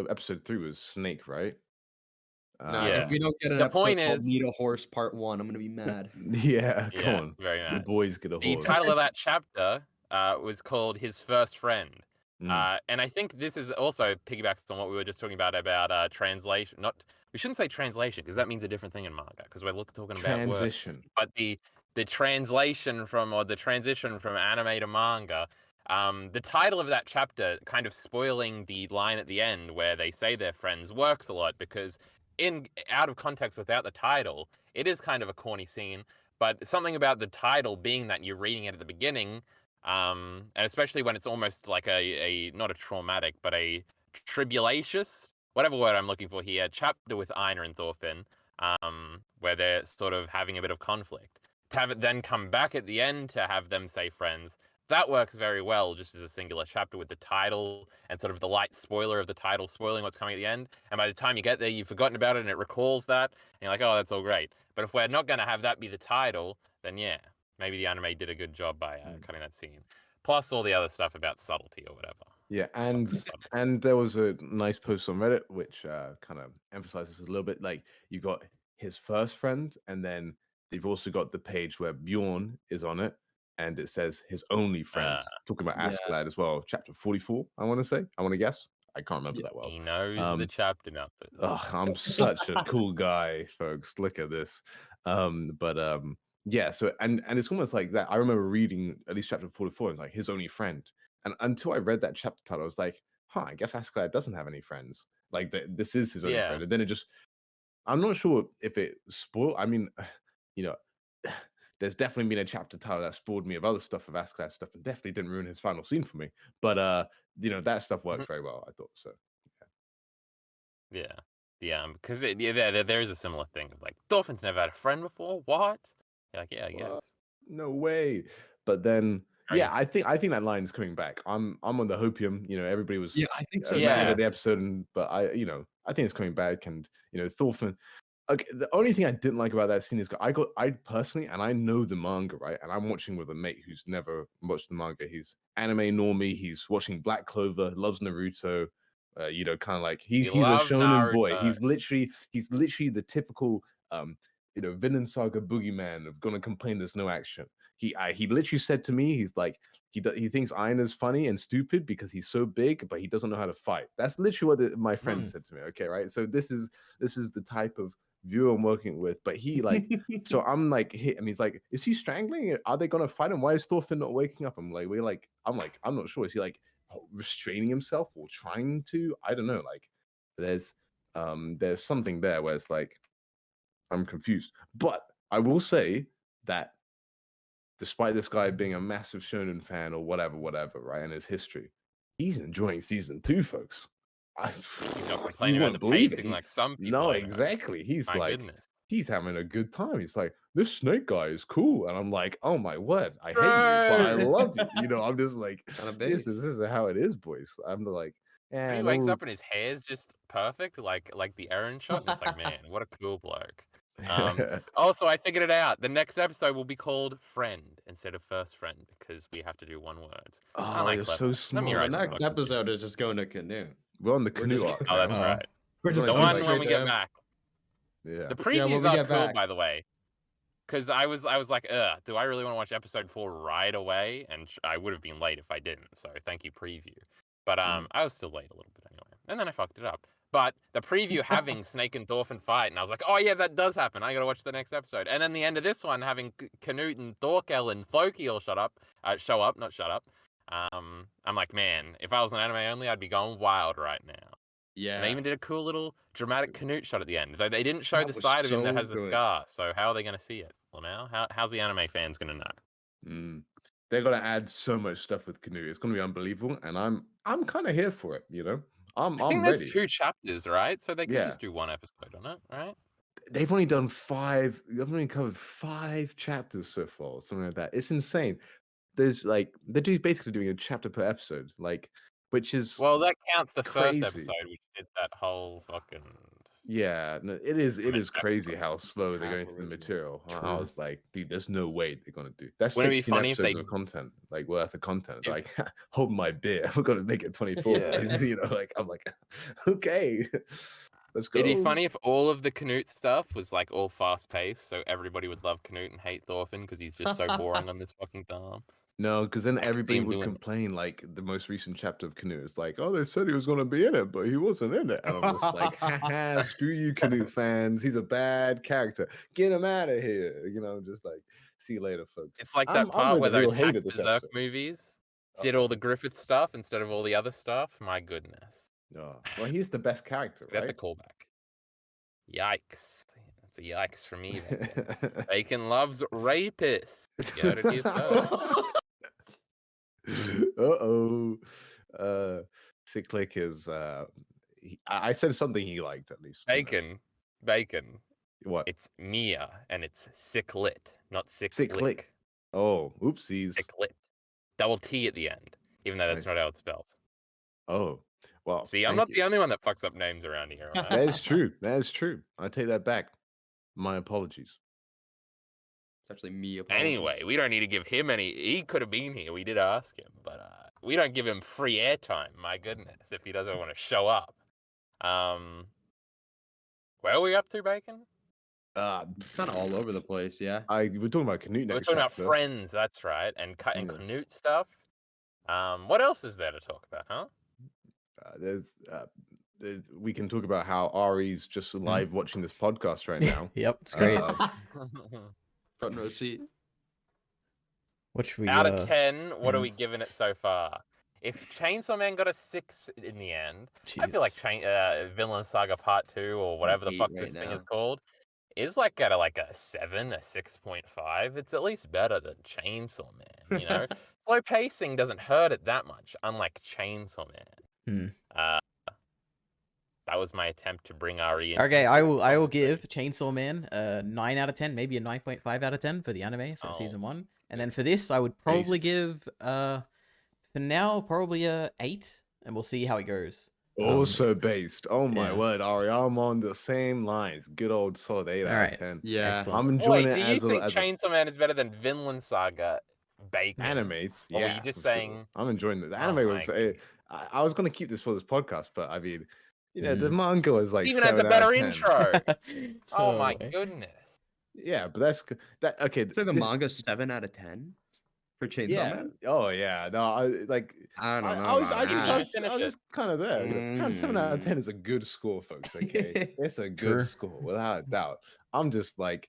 episode 3 was Snake, right? Nah, Yeah. if we don't get an The episode point called is- Need a Horse Part 1, I'm gonna be mad. Yeah, come Yeah, on. very The mad. boys get a The horse. title of that chapter was called His First Friend. And I think this is also piggybacks on what we were just talking about translation. We shouldn't say translation because that means a different thing in manga because we're talking about words. Transition. But the translation or the transition from anime to manga, the title of that chapter kind of spoiling the line at the end where they say they're friends works a lot because out of context without the title, it is kind of a corny scene. But something about the title being that you're reading it at the beginning, and especially when it's almost like a not a traumatic, but a tribulatious, whatever word I'm looking for here, chapter with Einar and Thorfinn, where they're sort of having a bit of conflict. To have it then come back at the end to have them say friends, that works very well just as a singular chapter with the title and sort of the light spoiler of the title spoiling what's coming at the end. And by the time you get there, you've forgotten about it and it recalls that. And you're like, oh, that's all great. But if we're not going to have that be the title, then yeah, maybe the anime did a good job by cutting that scene. Plus all the other stuff about subtlety or whatever. Yeah, Fucking and subtlety. there was a nice post on Reddit which kind of emphasizes a little bit. Like you got his first friend, and then they've also got the page where Bjorn is on it, and it says his only friend. Talking about yeah. Askeladd as well. Chapter 44, I want to say. I want to guess. I can't remember that well. He knows the chapter numbers. Oh, I'm such a cool guy, folks. Look at this. Yeah, so and it's almost like that. I remember reading at least chapter 44, it's like his only friend. And until I read that chapter title, I was like, huh, I guess Askeladd doesn't have any friends. Like this is his only Yeah. friend. And then it just I'm not sure if it spoiled. I mean, you know, there's definitely been a chapter title that spoiled me of other stuff of Askeladd stuff and definitely didn't ruin his final scene for me. But that stuff worked very well, I thought. So Yeah. Because there is a similar thing of like, Thorfinn's never had a friend before. What? You're like, yeah, I guess. What? No way. But then Right. I think that line is coming back. I'm on the hopium. Everybody was I think so. mad Yeah. at the episode, but I think it's coming back. And Thorfinn. Okay, the only thing I didn't like about that scene is I personally, and I know the manga, right? And I'm watching with a mate who's never watched the manga. He's anime normie. He's watching Black Clover, loves Naruto. Kind of like he's a love shonen boy. Naruto. He's literally the typical Vinland Saga boogeyman of gonna complain there's no action. He literally said to me, he's like he thinks Einar's funny and stupid because he's so big, but he doesn't know how to fight. That's literally what my friend said to me. Okay, right. So this is the type of viewer I'm working with. But he like, so I'm like hit, and he's like, is he strangling? Are they gonna fight him? Why is Thorfinn not waking up? I'm not sure. Is he like restraining himself or trying to? I don't know. Like there's something there where it's like I'm confused. But I will say that despite this guy being a massive shonen fan or whatever, right, in his history, he's enjoying season 2, folks. He's not complaining about the pacing like some people. No, are. exactly. He's My like, goodness. he's having a good time. He's like, this snake guy is cool, and I'm like, oh my word, I hate you, but I love you. I'm just like, this is how it is, boys. I'm like, When he wakes up and his hair's just perfect, like the Aaron shot, and it's like, man, what a cool bloke. Also, I figured it out. The next episode will be called Friend instead of First Friend because we have to do one word. Oh, you're so smart. The next episode is just going to canoe. We're on the canoe arc. Oh, that's right. We're just The going one straight when we get down. back. Yeah. The previews when we are get cool, back. by the way. Because I was like, do I really want to watch episode 4 right away? And I would have been late if I didn't. So thank you, preview. But I was still late a little bit anyway. And then I fucked it up. But the preview having Snake and Thorfinn fight, and I was like, oh yeah, that does happen. I gotta watch the next episode. And then the end of this one having Canute and Thorkel and Floki all show up. I'm like, man, if I was an anime only, I'd be going wild right now. Yeah. And they even did a cool little dramatic Canute shot at the end. Though they didn't show That the was side of him that so has the good. scar. So how are they going to see it, Lamau? How's the anime fans going to know? They're gonna add so much stuff with Canoe. It's gonna be unbelievable, and I'm kind of here for it. I'm think ready. there's 2 chapters, right? So they could Yeah. just do 1 episode on it, right? They've only done 5. They've only covered 5 chapters so far, something like that. It's insane. There's like they're basically doing a chapter per episode, like which is Well, that counts the crazy. first episode, which did that whole fucking Yeah, no, it is crazy how slow they're Half going through the original. material. I True. was like, dude, there's no way they're gonna do. That's Wouldn't it be 16 funny if episodes they- of content, like worth of content. If- Like, hold my beer. We're gonna make it 24. Yeah. Guys. You know, like I'm like, okay, let's go. It'd be funny if all of the Canute stuff was like all fast paced, so everybody would love Canute and hate Thorfinn because he's just so boring on this fucking farm. No, because then I can see everybody him would doing it. complain. Like the most recent chapter of Canute is like, oh, they said he was gonna be in it, but he wasn't in it. And I'm just like, haha, screw you, Canute fans. He's a bad character. Get him out of here. You know, just like, see you later, folks. It's like I'm that part with where the real those hate hack of this Berserk episode. movies did all the Griffith stuff instead of all the other stuff. My goodness. Oh, well, he's the best character, That's a right? callback. Yikes. That's a yikes for me. Bacon, Bacon loves rapists. You heard it here first. Uh-oh. Cyclic is I said something he liked at least. you know. Bacon. What? It's Mia and it's Cyclit, not Cyclic. Cyclic. Oh, oopsies. Cyclit. Double T at the end, even though that's Nice. not how it's spelled. Oh, well. See, I'm thank not you. the only one that fucks up names around here. All right? That is true. That is true. I take that back. My apologies. It's actually me. Anyway, we don't need to give him any. He could have been here. We did ask him, but we don't give him free airtime. My goodness, if he doesn't want to show up. Where are we up to, Bacon? kind of all over the place. Yeah. We're talking about Canute We're next talking about chapter. Friends. That's right, and Yeah. Canute stuff. What else is there to talk about, huh? We can talk about how Ari's just live watching this podcast right now. Yep, it's great. Front row seat. What should we Out of 10, what are mhm. we giving it so far? If Chainsaw Man got a 6 in the end, I feel like Vinland Saga Part 2 or whatever the 8 fuck right this thing is now. called is like at a 7, a 6.5. It's at least better than Chainsaw Man, you know? Slow pacing doesn't hurt it that much, unlike Chainsaw Man. That was my attempt to bring Ari in. Okay, I will give Chainsaw Man a 9 out of 10, maybe a 9.5 out of 10 for the anime for season 1. And then for this, I would probably give for now probably a 8, and we'll see how it goes. Also based. Oh my yeah. word, Ari, I'm on the same lines. Good old solid 8 out Alright. of 10. Yeah. Excellent. I'm enjoying Wait, it do you as think a Chainsaw Man is better than Vinland Saga Bacon? animes. Or were Yeah, you just for sure. saying? I'm enjoying it. The Oh anime my was. I was gonna keep this for this podcast, but I mean, you know, the Mm. manga was like Even has a 7 out better of 10. intro. Oh my boy. goodness. Yeah, but that's that. Okay, So the this- manga 7 out of 10 for Chainsaw Yeah. Man. Oh yeah. No, I like. I don't know. I was about that. Finish it. just kind of there. You know, kind of 7 out of 10 Mm. is a good score, folks. Okay, it's a good Sure. score without a doubt. I'm just like,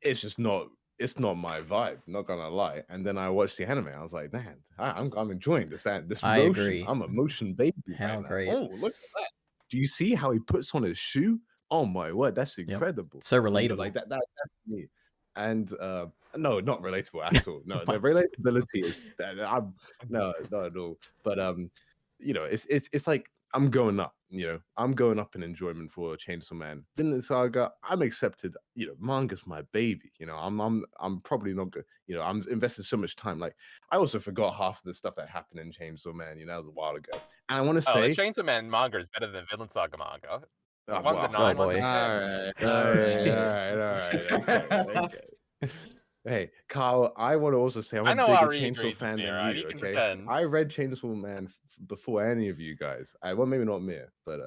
it's just not. It's not my vibe. Not gonna lie. And then I watched the anime. I was like, man, I'm enjoying this. This I motion. agree. I'm a motion baby. How right now. great. Oh, look at that. Do you see how he puts on his shoe? Oh my word, that's incredible. So You know, relatable. like that's me. And no, not relatable at all. No, the relatability is no, not at all. But you know, it's like I'm going up. You know, I'm going up in enjoyment for Chainsaw Man. Vinland Saga, I'm accepted. You know, manga's my baby. You know, I'm probably not good. You know, I'm invested so much time. Like I also forgot half of the stuff that happened in Chainsaw Man. You know, that was a while ago. And I want to Oh, the say, Chainsaw Man manga is better than Vinland Saga manga. oh, One's a wow. 9, one's a boy. 10. All right. Okay. Hey, Kyle, I want to also say I'm I a know bigger Ari Chainsaw agrees fan with me, than alright? you. You can Okay, pretend. I read Chainsaw Man before any of you guys. Well, maybe not me, but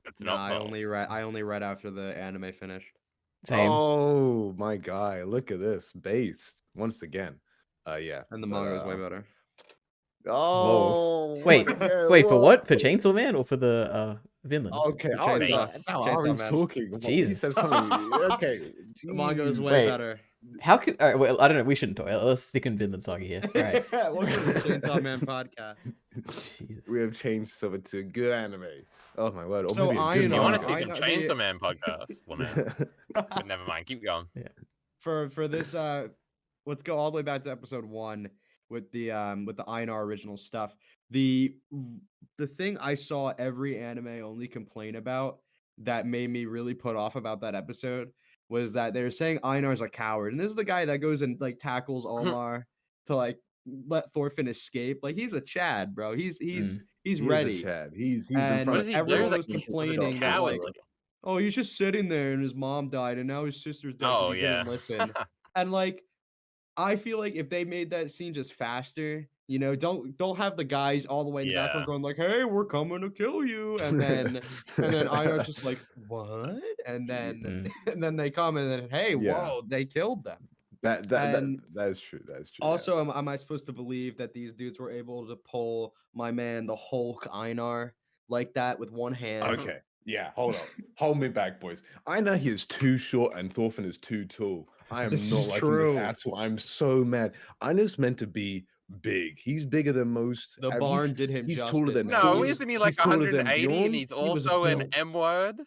It's No, not I only false. read after the anime finished. Same. Oh my guy, look at this based once again. Yeah, And the but, manga is way better. Oh, Wait, yeah, wait, for what? For whoa. Chainsaw Man or for the Vinland? Okay, The oh, Chainsaw- now Chainsaw Ari's Man. talking. Well, he Jesus. said something. Okay, The manga is jeez. way Wait. better. How could? All right, well, I don't know. We shouldn't talk. Let's stick in Vinland Saga here. All right. Welcome to the Chainsaw Man podcast. Jesus. We have changed something to a good anime. Oh my word! Or So maybe a I good If you know- want to manga. see some I know the- Chainsaw Man podcast, Lament. But never mind, keep going. For this let's go all the way back to episode 1 with the EliteAri original stuff. The thing I saw every anime only complain about that made me really put off about that episode was that they were saying Einar's a coward. And this is the guy that goes and like tackles Omar to like let Thorfinn escape. Like he's a Chad, bro. He's He ready. is a Chad. He's in And front What does he do everyone that was he's complaining that cowardly? like, oh, he's just sitting there and his mom died and now his sister's dead because Oh he yeah. didn't listen. And like, I feel like if they made that scene just faster, you know, don't have the guys all the way in the background Yeah. going like, "Hey, we're coming to kill you," and then Einar's just like, "What?" And then and then they come and then, "Hey, Yeah. whoa, they killed them." that is true. That is true. Also, am I supposed to believe that these dudes were able to pull my man, the Hulk Einar, like that with one hand? Okay. Yeah, hold on. Hold me back, boys. I know he is too short and Thorfinn is too tall. I am This not is liking true. this at all. I'm so mad. Einar's meant to be big. He's bigger than most. The He's- barn did him he's justice. taller than man. No, Thor. isn't he like He's taller than 180 Bjorn. and he's He was also an built. M word?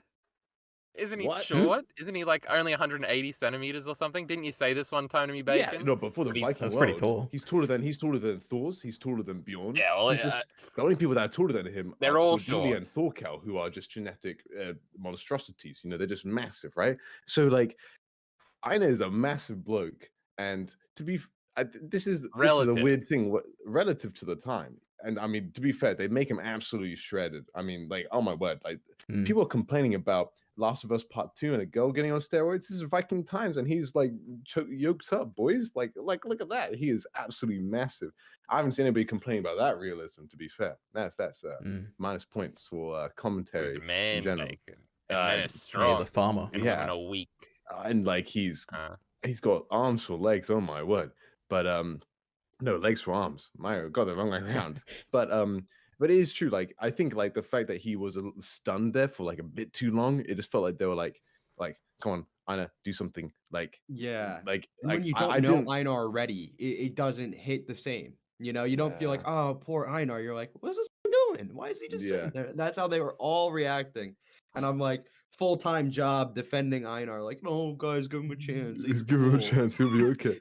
Isn't he What? short? Isn't he like only 180 centimeters or something? Didn't you say this one time to me, Yeah, Bacon? no, but for the But he's- Viking That's world, pretty tall. he's taller than Thor's. He's taller than Bjorn. Yeah, well, He's just, the only people that are taller than him They're are all Cordelia short. and Thorkel, who are just genetic monstrosities. You know, they're just massive, right? So like, Einar is a massive bloke, and to be, this is a Relative. weird thing. Relative to the time, and I mean, to be fair, they make him absolutely shredded. I mean, like, oh my word, like people are complaining about Last of Us Part 2 and a girl getting on steroids. This is Viking times, and he's like yoked up, boys. Like, look at that. He is absolutely massive. I haven't seen anybody complain about that realism. To be fair, that's minus points for commentary He's a man, in general. Bacon. And men are He's strong. a farmer. And Yeah. women are weak. And like he's got arms for legs. Oh my word! But no legs for arms. My God, the wrong way around. But it is true. Like I think like the fact that he was stunned there for like a bit too long, it just felt like they were like, come on, Einar, do something. Like Yeah. like And when you don't I know didn't- Einar already, it doesn't hit the same. You know, you don't feel like, oh, poor Einar. You're like, what's this guy doing? Why is he just sitting there? That's how they were all reacting. And I'm like, full-time job defending Einar. Like, no, guys, give him a chance. He's give him a cool." chance. He'll be okay.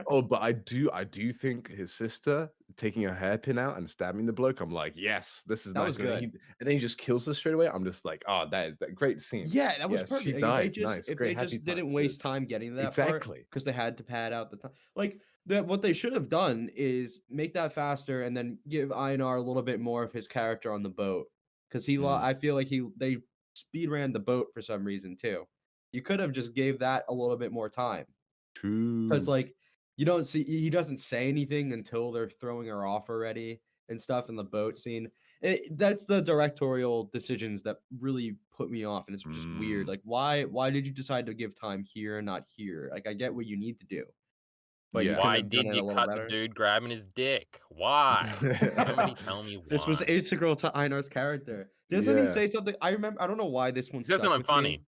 Oh, but I do think his sister taking a hairpin out and stabbing the bloke. I'm like, yes, this is That not was gonna- good. and then he just kills her straight away. I'm just like, oh, that great scene. Yeah, that was Yes, perfect. she Like, died. If they Great, happy just didn't times. waste time getting to that part Exactly. because they had to pad out the time. Like what they should have done is make that faster and then give Einar a little bit more of his character on the boat because I feel like they speed ran the boat for some reason too. You could have just gave that a little bit more time True. because like you don't see he doesn't say anything until they're throwing her off already and stuff in the boat scene. That's the directorial decisions that really put me off, and it's just weird. Like, why did you decide to give time here and not here? Like, I get what you need to do, but you Yeah. couldn't Why have done did it a you little cut better. the dude grabbing his dick? Why? Somebody tell me why. This was integral to Einar's character. Doesn't he Yeah. say something? I remember. I don't know why this one. He said stuck something with funny. me.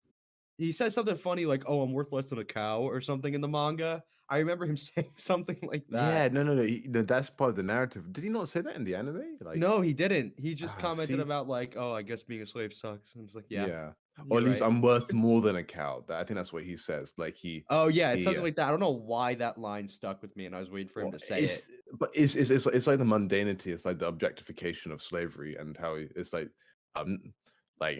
He said something funny like, "Oh, I'm worth less than a cow" or something in the manga. I remember him saying something like that. Yeah, no, that's part of the narrative. Did he not say that in the anime? Like, No, he didn't. He just commented see? about like, "Oh, I guess being a slave sucks." And it's like, yeah, yeah. Or you're at least right. I'm worth more than a cow. I think that's what he says. Like Oh yeah, it's he, something like that. I don't know why that line stuck with me, and I was waiting for him to say it. But it's like the mundanity. It's like the objectification of slavery and how it's like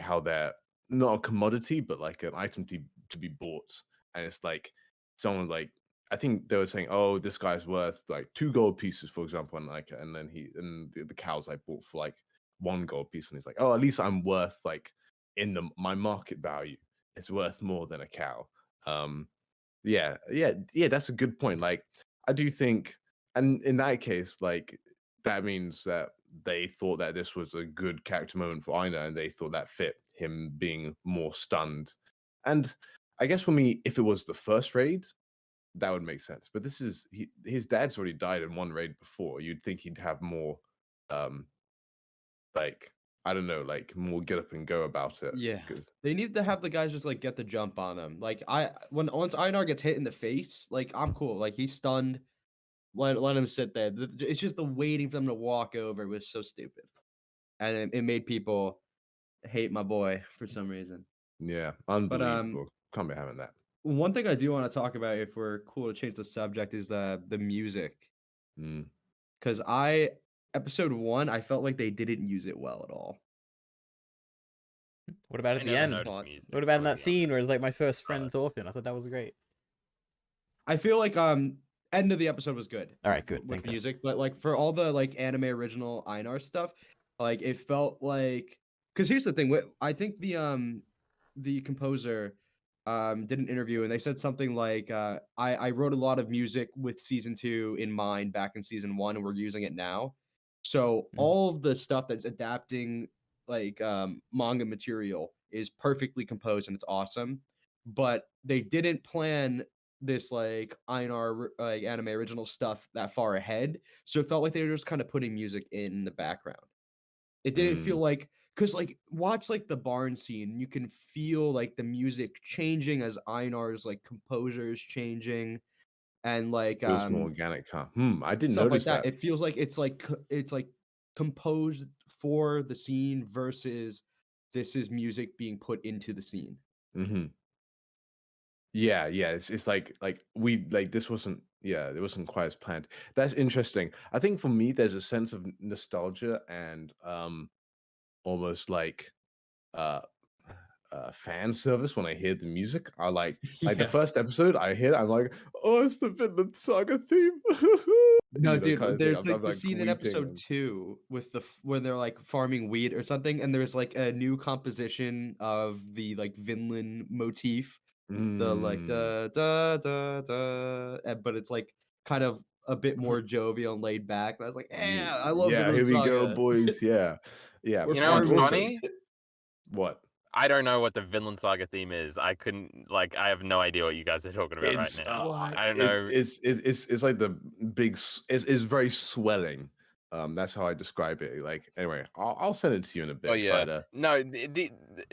how they're not a commodity, but like an item to be bought. And it's like someone like I think they were saying, oh, this guy's worth like 2 gold pieces, for example, and then the cows I bought for like 1 gold piece, and he's like, oh, at least I'm worth like in my market value. It's worth more than a cow. Yeah, that's a good point. Like, I do think, and in that case, like, that means that they thought that this was a good character moment for Einar, and they thought that fit him being more stunned. And I guess for me, if it was the first raid, that would make sense. But this is his dad's already died in 1 raid before. You'd think he'd have more, like, I don't know, like more get up and go about it. Yeah, 'cause- they need to have the guys just like get the jump on him. Like once Einar gets hit in the face, like I'm cool. Like he's stunned. Let him sit there. It's just the waiting for them to walk over was so stupid, and it made people hate my boy for some reason. Yeah, unbelievable. Can't be having that. One thing I do want to talk about, if we're cool to change the subject, is the music. Because episode 1, I felt like they didn't use it well at all. What about I at the never end? noticed music, What about in I'll that be scene honest. where it's like my first friend Thorfinn? I thought that was great. I feel like end of the episode was good. All right, good. With Thank you. music, but like for all the like anime original Einar stuff, like it felt like because here's the thing. I think the composer did an interview and they said something like I wrote a lot of music with season 2 in mind back in season 1 and we're using it now. So all of the stuff that's adapting like manga material is perfectly composed and it's awesome. But they didn't plan this like Einar like anime original stuff that far ahead. So it felt like they were just kind of putting music in the background. It didn't feel like because like watch like the barn scene, you can feel like the music changing as Einar's like composure is changing, and like Feels more organic, huh? I didn't stuff like notice that. that. It feels like it's like composed for the scene versus this is music being put into the scene. Mm-hmm. Yeah, it's like we like this wasn't it wasn't quite as planned. That's interesting. I think for me there's a sense of nostalgia and almost like uh fan service when I hear the music. I like the Yeah. first episode I hear it, I'm like, oh, it's the Vinland Saga theme. No, You know, dude, kind of there's thing. like I'm the like scene in weeping episode and 2 with the when they're like farming wheat or something, and there's like a new composition of the like Vinland motif, the like da da da da, but it's like kind of a bit more jovial and laid back. And I was like, yeah, I love yeah, here Vinland we go, Saga. boys. Yeah. We're You know what's And also, farming. funny? what? I don't know what the Vinland Saga theme is. I couldn't like. I have no idea what you guys are talking about It's right now. What? I don't know. it's like the big it's very swelling. That's how I describe it. Like anyway, I'll send it to you in a bit. Oh yeah, But no.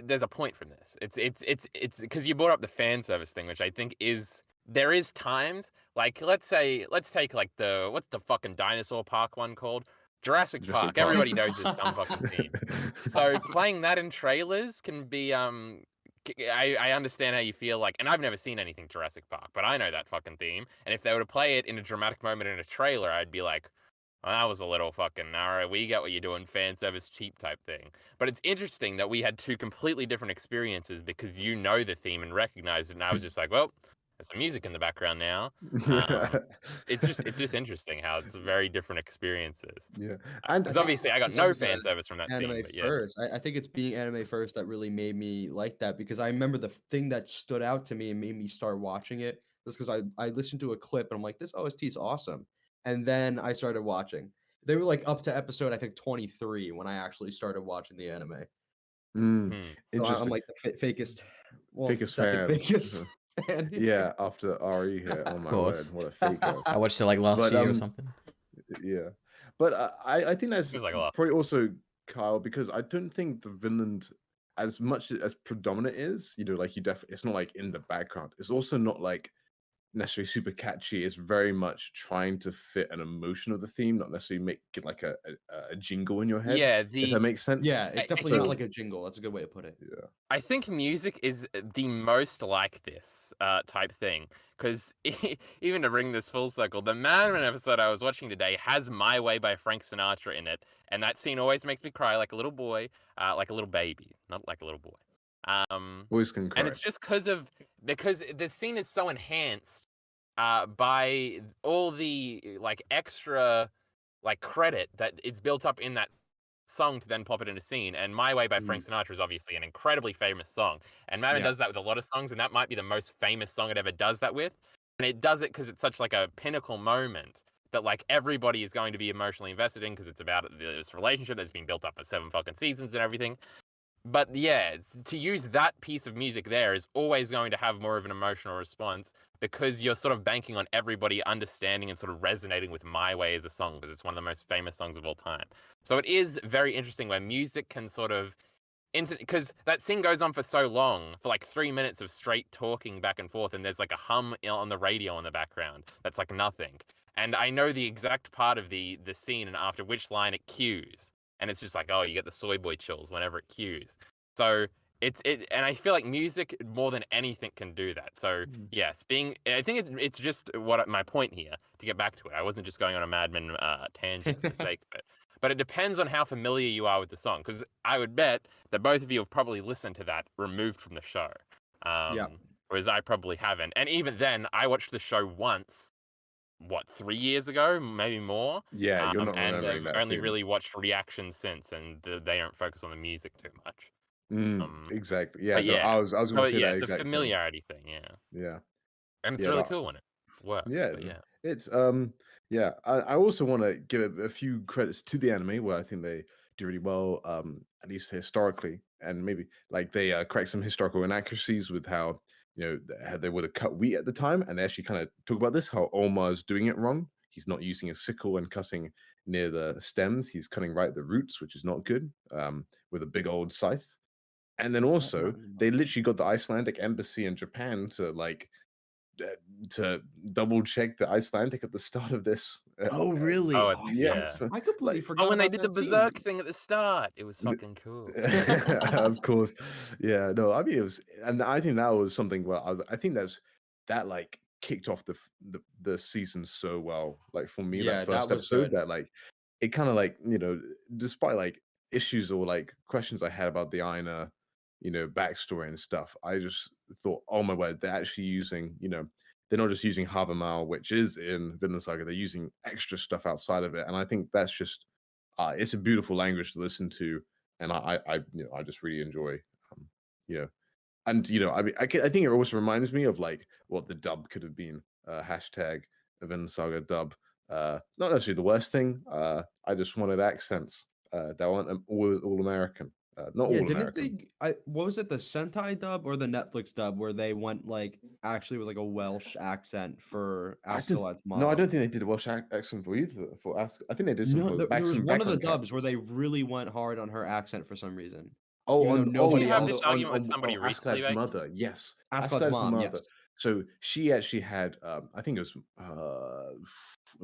There's a point from this. It's because you brought up the fan service thing, which I think is there is times like let's take like what's the fucking dinosaur park one called Jurassic Jurassic Park. Park. Everybody knows this dumb fucking theme. So playing that in trailers can be I understand how you feel like, and I've never seen anything Jurassic Park, but I know that fucking theme. And if they were to play it in a dramatic moment in a trailer, I'd be like, well, that was a little fucking, all right, we get what you're doing, fan service cheap type thing. But it's interesting that we had two completely different experiences because you know the theme and recognize it, and I was just like, well, there's some music in the background now. It's just interesting how it's very different experiences. Yeah, and Because obviously I got It's no always, fan service from that anime scene, but yeah. first. I think it's being anime first that really made me like that because I remember the thing that stood out to me and made me start watching it was because I listened to a clip and I'm like, this OST is awesome. And then I started watching. They were like up to episode, I think 23 when I actually started watching the anime. Hmm. So interesting. I'm like the fakest, well, Fakest second fan. fakest fan. Yeah, after Ari here. Oh my word, course. what a faker. I watched it like last But, year or something. Yeah, but I think that's Feels like a lot. probably also Kyle because I don't think the Vinland as much as predominant is, you know, like you definitely it's not like in the background. It's also not like necessarily super catchy. It's very much trying to fit an emotion of the theme, not necessarily make it like a jingle in your head. Yeah, If that makes sense. Yeah, it's I definitely think- not like a jingle. That's a good way to put it. Yeah. I think music is the most like this type thing. Because even to bring this full circle, the Madman episode I was watching today has My Way by Frank Sinatra in it. And that scene always makes me cry like a little boy, like a little baby, not like a little boy. Boys can cry. And it's just because the scene is so enhanced by all the like extra like credit that is built up in that song to then pop it in a scene. And My Way by Frank Sinatra is obviously an incredibly famous song. And Madman does that with a lot of songs, and that might be the most famous song it ever does that with. And it does it because it's such like a pinnacle moment that like everybody is going to be emotionally invested in because it's about this relationship that's been built up for 7 fucking seasons and everything. But yeah, to use that piece of music there is always going to have more of an emotional response because you're sort of banking on everybody understanding and sort of resonating with My Way as a song because it's one of the most famous songs of all time. So it is very interesting where music can sort of because that scene goes on for so long, for like 3 minutes of straight talking back and forth, and there's like a hum on the radio in the background that's like nothing. And I know the exact part of the scene and after which line it cues. And it's just like, oh, you get the soy boy chills whenever it cues. So and I feel like music more than anything can do that. So yes, I think it's just what my point here to get back to it. I wasn't just going on a Madman tangent for the sake of it. But it depends on how familiar you are with the song, because I would bet that both of you have probably listened to that removed from the show. Whereas I probably haven't. And even then, I watched the show once what, 3 years ago, maybe more. Yeah, you're not And remembering I've that only theme. really watched reactions since, and they don't focus on the music too much. Exactly. Yeah, But no, yeah, I was gonna say yeah, that it's a exact thing. familiarity thing, yeah, Yeah. and it's Yeah, really no, cool when it works. yeah, But yeah, it's yeah. I also want to give a few credits to the anime where I think they do really well, at least historically, and maybe like they correct some historical inaccuracies with how how they would have cut wheat at the time, and they actually kind of talk about this how Omar's doing it wrong. He's not using a sickle and cutting near the stems. He's cutting right at the roots, which is not good. With a big old scythe. And then Is that also, not in the they manga? literally got the Icelandic embassy in Japan to uh, to double check the Icelandic at the start of this. Oh, really? oh, Oh, Yeah, yeah. so, I completely like, forgot Oh, when they about did the that scene. berserk thing at the start, it was the- fucking cool. of course, yeah. No, I mean it was, and I think that was something where I think that like kicked off the season so well. Like for me, that Yeah, that first was episode, good. that like it kind of like despite like issues or like questions I had about the Aina, backstory and stuff, I just thought, oh my word, they're actually using, they're not just using Havamal, which is in Vinland Saga, they're using extra stuff outside of it. And I think that's just it's a beautiful language to listen to. And I just really enjoy um, you know, and I mean I think it also reminds me of like what the dub could have been. Hashtag Vinland Saga dub. Not necessarily the worst thing. I just wanted accents that weren't all American. Not Yeah, all didn't American. what was it, the Sentai dub or the Netflix dub where they went like actually with like a Welsh accent for I don't. Askeladd's No, I mom? don't think they did a Welsh accent for either. For Ask, I think they did some No, for there was some one of the background dubs where characters. they really went hard on her accent for some reason. Oh, Even though on oh Did you nobody have on this the else argument with somebody on recently, Askeladd's Becky? mother. Yes, Askeladd's mom, mother. yes. So she actually had. I think it was.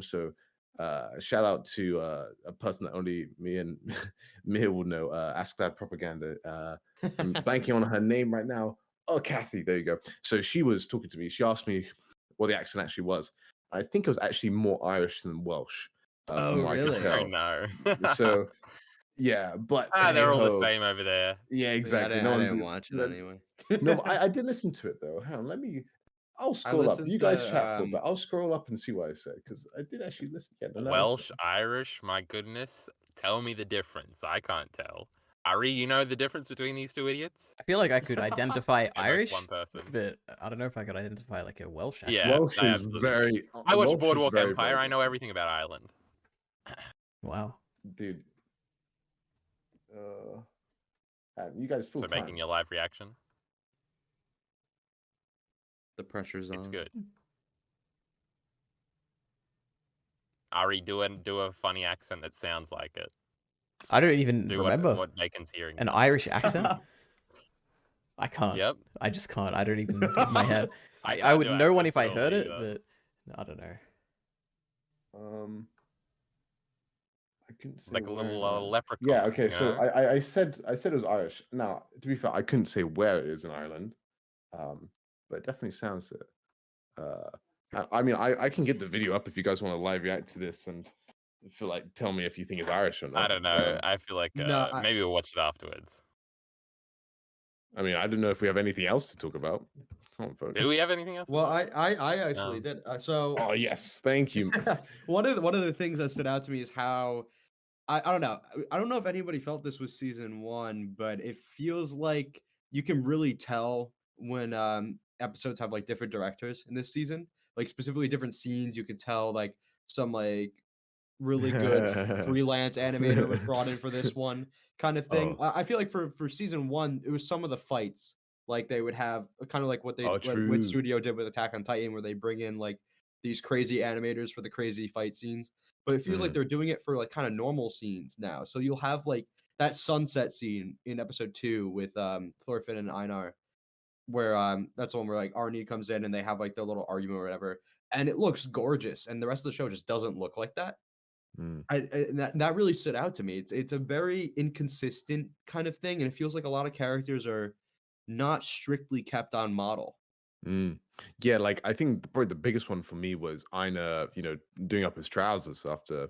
So. Shout out to a person that only me and Mia will know. Asklad propaganda. I'm banking on her name right now. Oh, Kathy. There you go. So she was talking to me. She asked me what the accent actually was. I think it was actually more Irish than Welsh, Oh, from what I could really? Oh tell. no. So yeah, but hey They're all the ho. same over there. Yeah, Yeah, exactly. No I one's didn't watch it no, anyway. no, but I did listen to it though. Hang on, I'll I scroll up. listened You guys chat for a to bit. I'll scroll up and see what I say because I did actually listen. Yeah, no, that was Welsh, Irish, my goodness. Tell me the difference. I can't tell. Ari, you know the difference between these two idiots? I feel like I could identify And like Irish, one person. but I don't know if I could identify like a Welsh accent. Yeah, Welsh I is absolutely. very. I watched Welsh is Boardwalk very, Empire. very I good. know everything about Ireland. Wow. Dude. You guys full So time. making your live reaction. the pressure's on. It's good. Ari, do a funny accent that sounds like it. I don't even Do remember what Bacon's hearing. an Irish accent. I can't. Yep. I just can't. I don't even in my head. I can't would do know one if accents I at all heard it, either. but I don't know. I couldn't say Like a where little in Ireland. leprechaun. Yeah. Okay. you So know? I said it was Irish. Now, to be fair, I couldn't say where it is in Ireland, but it definitely sounds it. I mean, I can get the video up if you guys want to live react to this and feel like tell me if you think it's Irish or not. I don't know. I feel like No, maybe we'll watch it afterwards. I mean, I don't know if we have anything else to talk about. Come on, folks. Do we have anything else? to Well, talk I actually No. did. So Oh yes, thank you. one of the things that stood out to me is how I don't know. I don't know if anybody felt this with season one, but it feels like you can really tell when episodes have like different directors in this season. Like specifically different scenes, you could tell like some like really good freelance animator was brought in for this one kind of thing. Oh. I feel like for season one, it was some of the fights like they would have kind of like what Oh, what true. Studio did with Attack on Titan, where they bring in like these crazy animators for the crazy fight scenes. But it feels like they're doing it for like kind of normal scenes now. So you'll have like that sunset scene in episode 2 with Thorfinn and Einar, where that's the one where like Arnie comes in and they have like their little argument or whatever, and it looks gorgeous, and the rest of the show just doesn't look like that. And that really stood out to me. It's a very inconsistent kind of thing, and it feels like a lot of characters are not strictly kept on model. Yeah, like I think probably the biggest one for me was Aina, doing up his trousers after,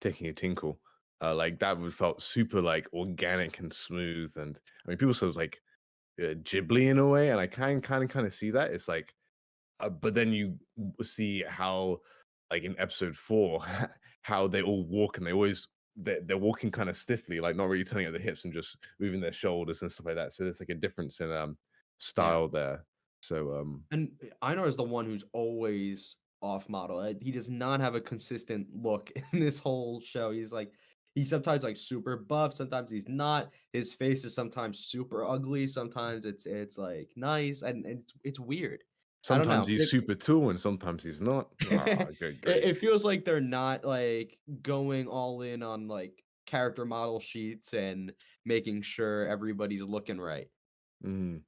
taking a tinkle. Like that would felt super like organic and smooth. And I mean, people said it was like Ghibli in a way, and I kind of see that. It's like, but then you see how like in episode 4, how they all walk and they're walking kind of stiffly, like not really turning at the hips and just moving their shoulders and stuff like that. So there's like a difference in style there. So And Einar is the one who's always off model. He does not have a consistent look in this whole show. He's sometimes like super buff, sometimes he's not. His face is sometimes super ugly, sometimes it's like nice, and it's weird. I don't sometimes know. he's super tall and sometimes he's not. Ah, great. It feels like they're not like going all in on like character model sheets and making sure everybody's looking right. Mm,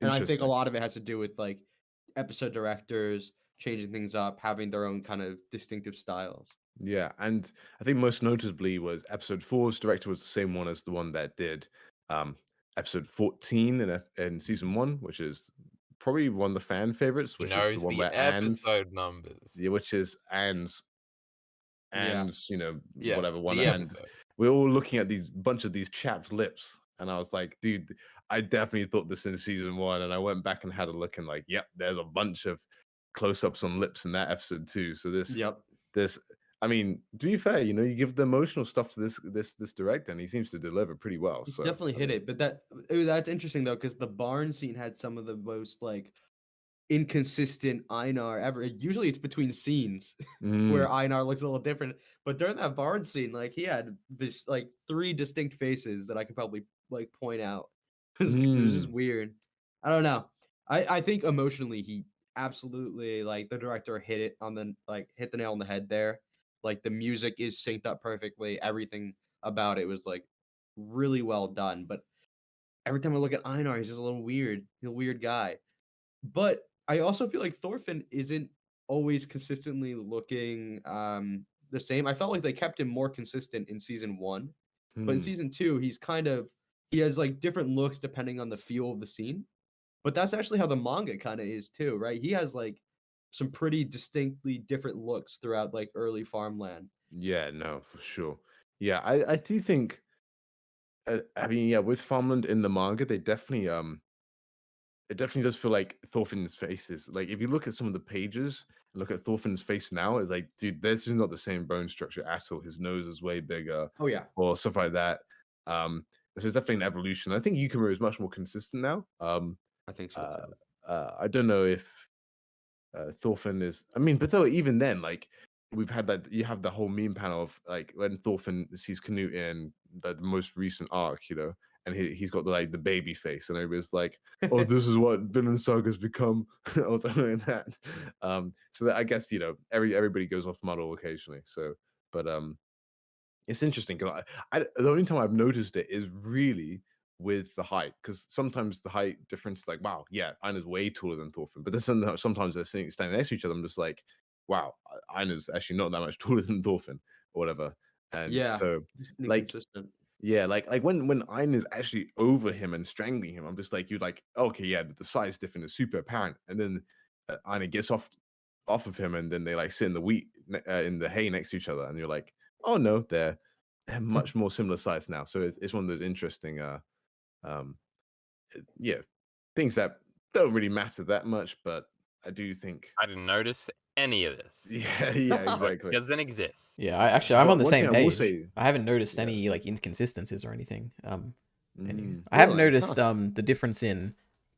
And I think a interesting. lot of it has to do with like episode directors changing things up, having their own kind of distinctive styles. Yeah, and I think most notably was episode 4's director was the same one as the one that did um episode 14 in season 1, which is probably one of the fan favorites, He which is the knows one the where episode numbers. yeah, which is Yeah. you know, Yes, whatever one, the and episode. we're all looking at these bunch of these chaps' lips, and I was like, dude, I definitely thought this in season 1, and I went back and had a look, and like, yep, there's a bunch of close-ups on lips in that episode too. So Yep. this, I mean, to be fair, you know, you give the emotional stuff to this director, and he seems to deliver pretty well. He's So definitely I hit mean, it. But that's interesting though, because the barn scene had some of the most like inconsistent Einar ever. Usually it's between scenes where mm, Einar looks a little different. But during that barn scene, like he had this like 3 distinct faces that I could probably like point out. It was just mm, weird. I don't know. I think emotionally he absolutely like the director hit the nail on the head there. Like the music is synced up perfectly. Everything about it was like really well done. But every time I look at Einar, he's just a little weird. He's a weird guy. But I also feel like Thorfinn isn't always consistently looking the same. I felt like they kept him more consistent in season 1, but in mm. season 2, he has like different looks depending on the feel of the scene. But that's actually how the manga kind of is too, right? He has like some pretty distinctly different looks throughout like early farmland. Yeah, no, for sure. Yeah, I do think. I mean, yeah, with Farmland in the manga, they definitely it definitely does feel like Thorfinn's face is like if you look at some of the pages and look at Thorfinn's face now, it's like, dude, this is not the same bone structure at all. His nose is way bigger Oh yeah, or stuff like that. So it's definitely an evolution. I think Yukimura is much more consistent now. I think so Uh, too. I don't know if Thorfinn is. I mean, but though even then, like we've had that, you have the whole meme panel of like when Thorfinn sees Canute in the most recent arc, you know, and he's got the like the baby face, and everybody's like, "Oh, this is what Vinland Saga's become," or something like that. So that I guess you know everybody goes off model occasionally. So, but it's interesting because the only time I've noticed it is really with the height, because sometimes the height difference is like, wow, yeah, Aina's way taller than Thorfinn, but then sometimes they're standing next to each other. I'm just like, wow, Aina's actually not that much taller than Thorfinn or whatever. And Yeah, so, just like, inconsistent. yeah, like when Aina's actually over him and strangling him, I'm just like, you're like, okay, yeah, the size difference is super apparent, and then Aina gets off of him, and then they like sit in the in the hay next to each other, and you're like, oh no, they're much more similar size now. So it's one of those interesting um yeah, things that don't really matter that much, but I do think I didn't notice any of this. yeah, But exactly. it doesn't exist. Yeah, I'm on the One same thing I will page. say, I haven't noticed yeah, any like inconsistencies or anything. I have Really? noticed Huh. the difference in.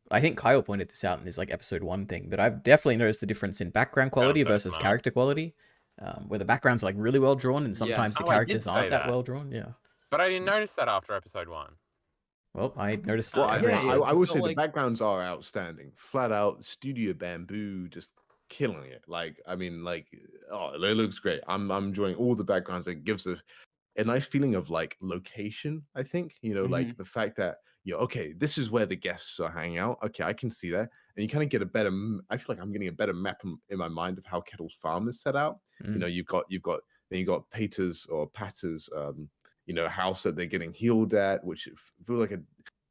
I think Kyle pointed this out in his like episode 1 thing, but I've definitely noticed the difference in background quality so versus smart. character quality, where the background's like really well drawn and Yeah. sometimes the Oh, I did characters say aren't that that. well drawn. Yeah. But I didn't notice that after episode 1. Well, I noticed well, every Yeah, episode. I will it say felt the like backgrounds are outstanding, flat out. Studio Bamboo just killing it. Like, I mean, like, oh, it looks great. I'm enjoying all the backgrounds. It gives a nice feeling of like location. I think you know, like Mhm. the fact that okay, this is where the guests are hanging out. Okay, I can see that, and you kind of get a better. I feel like I'm getting a better map in my mind of how Kettle's farm is set out. You know, Mm. then you got Pater's or Patter's, you know, house that they're getting healed at, which feels like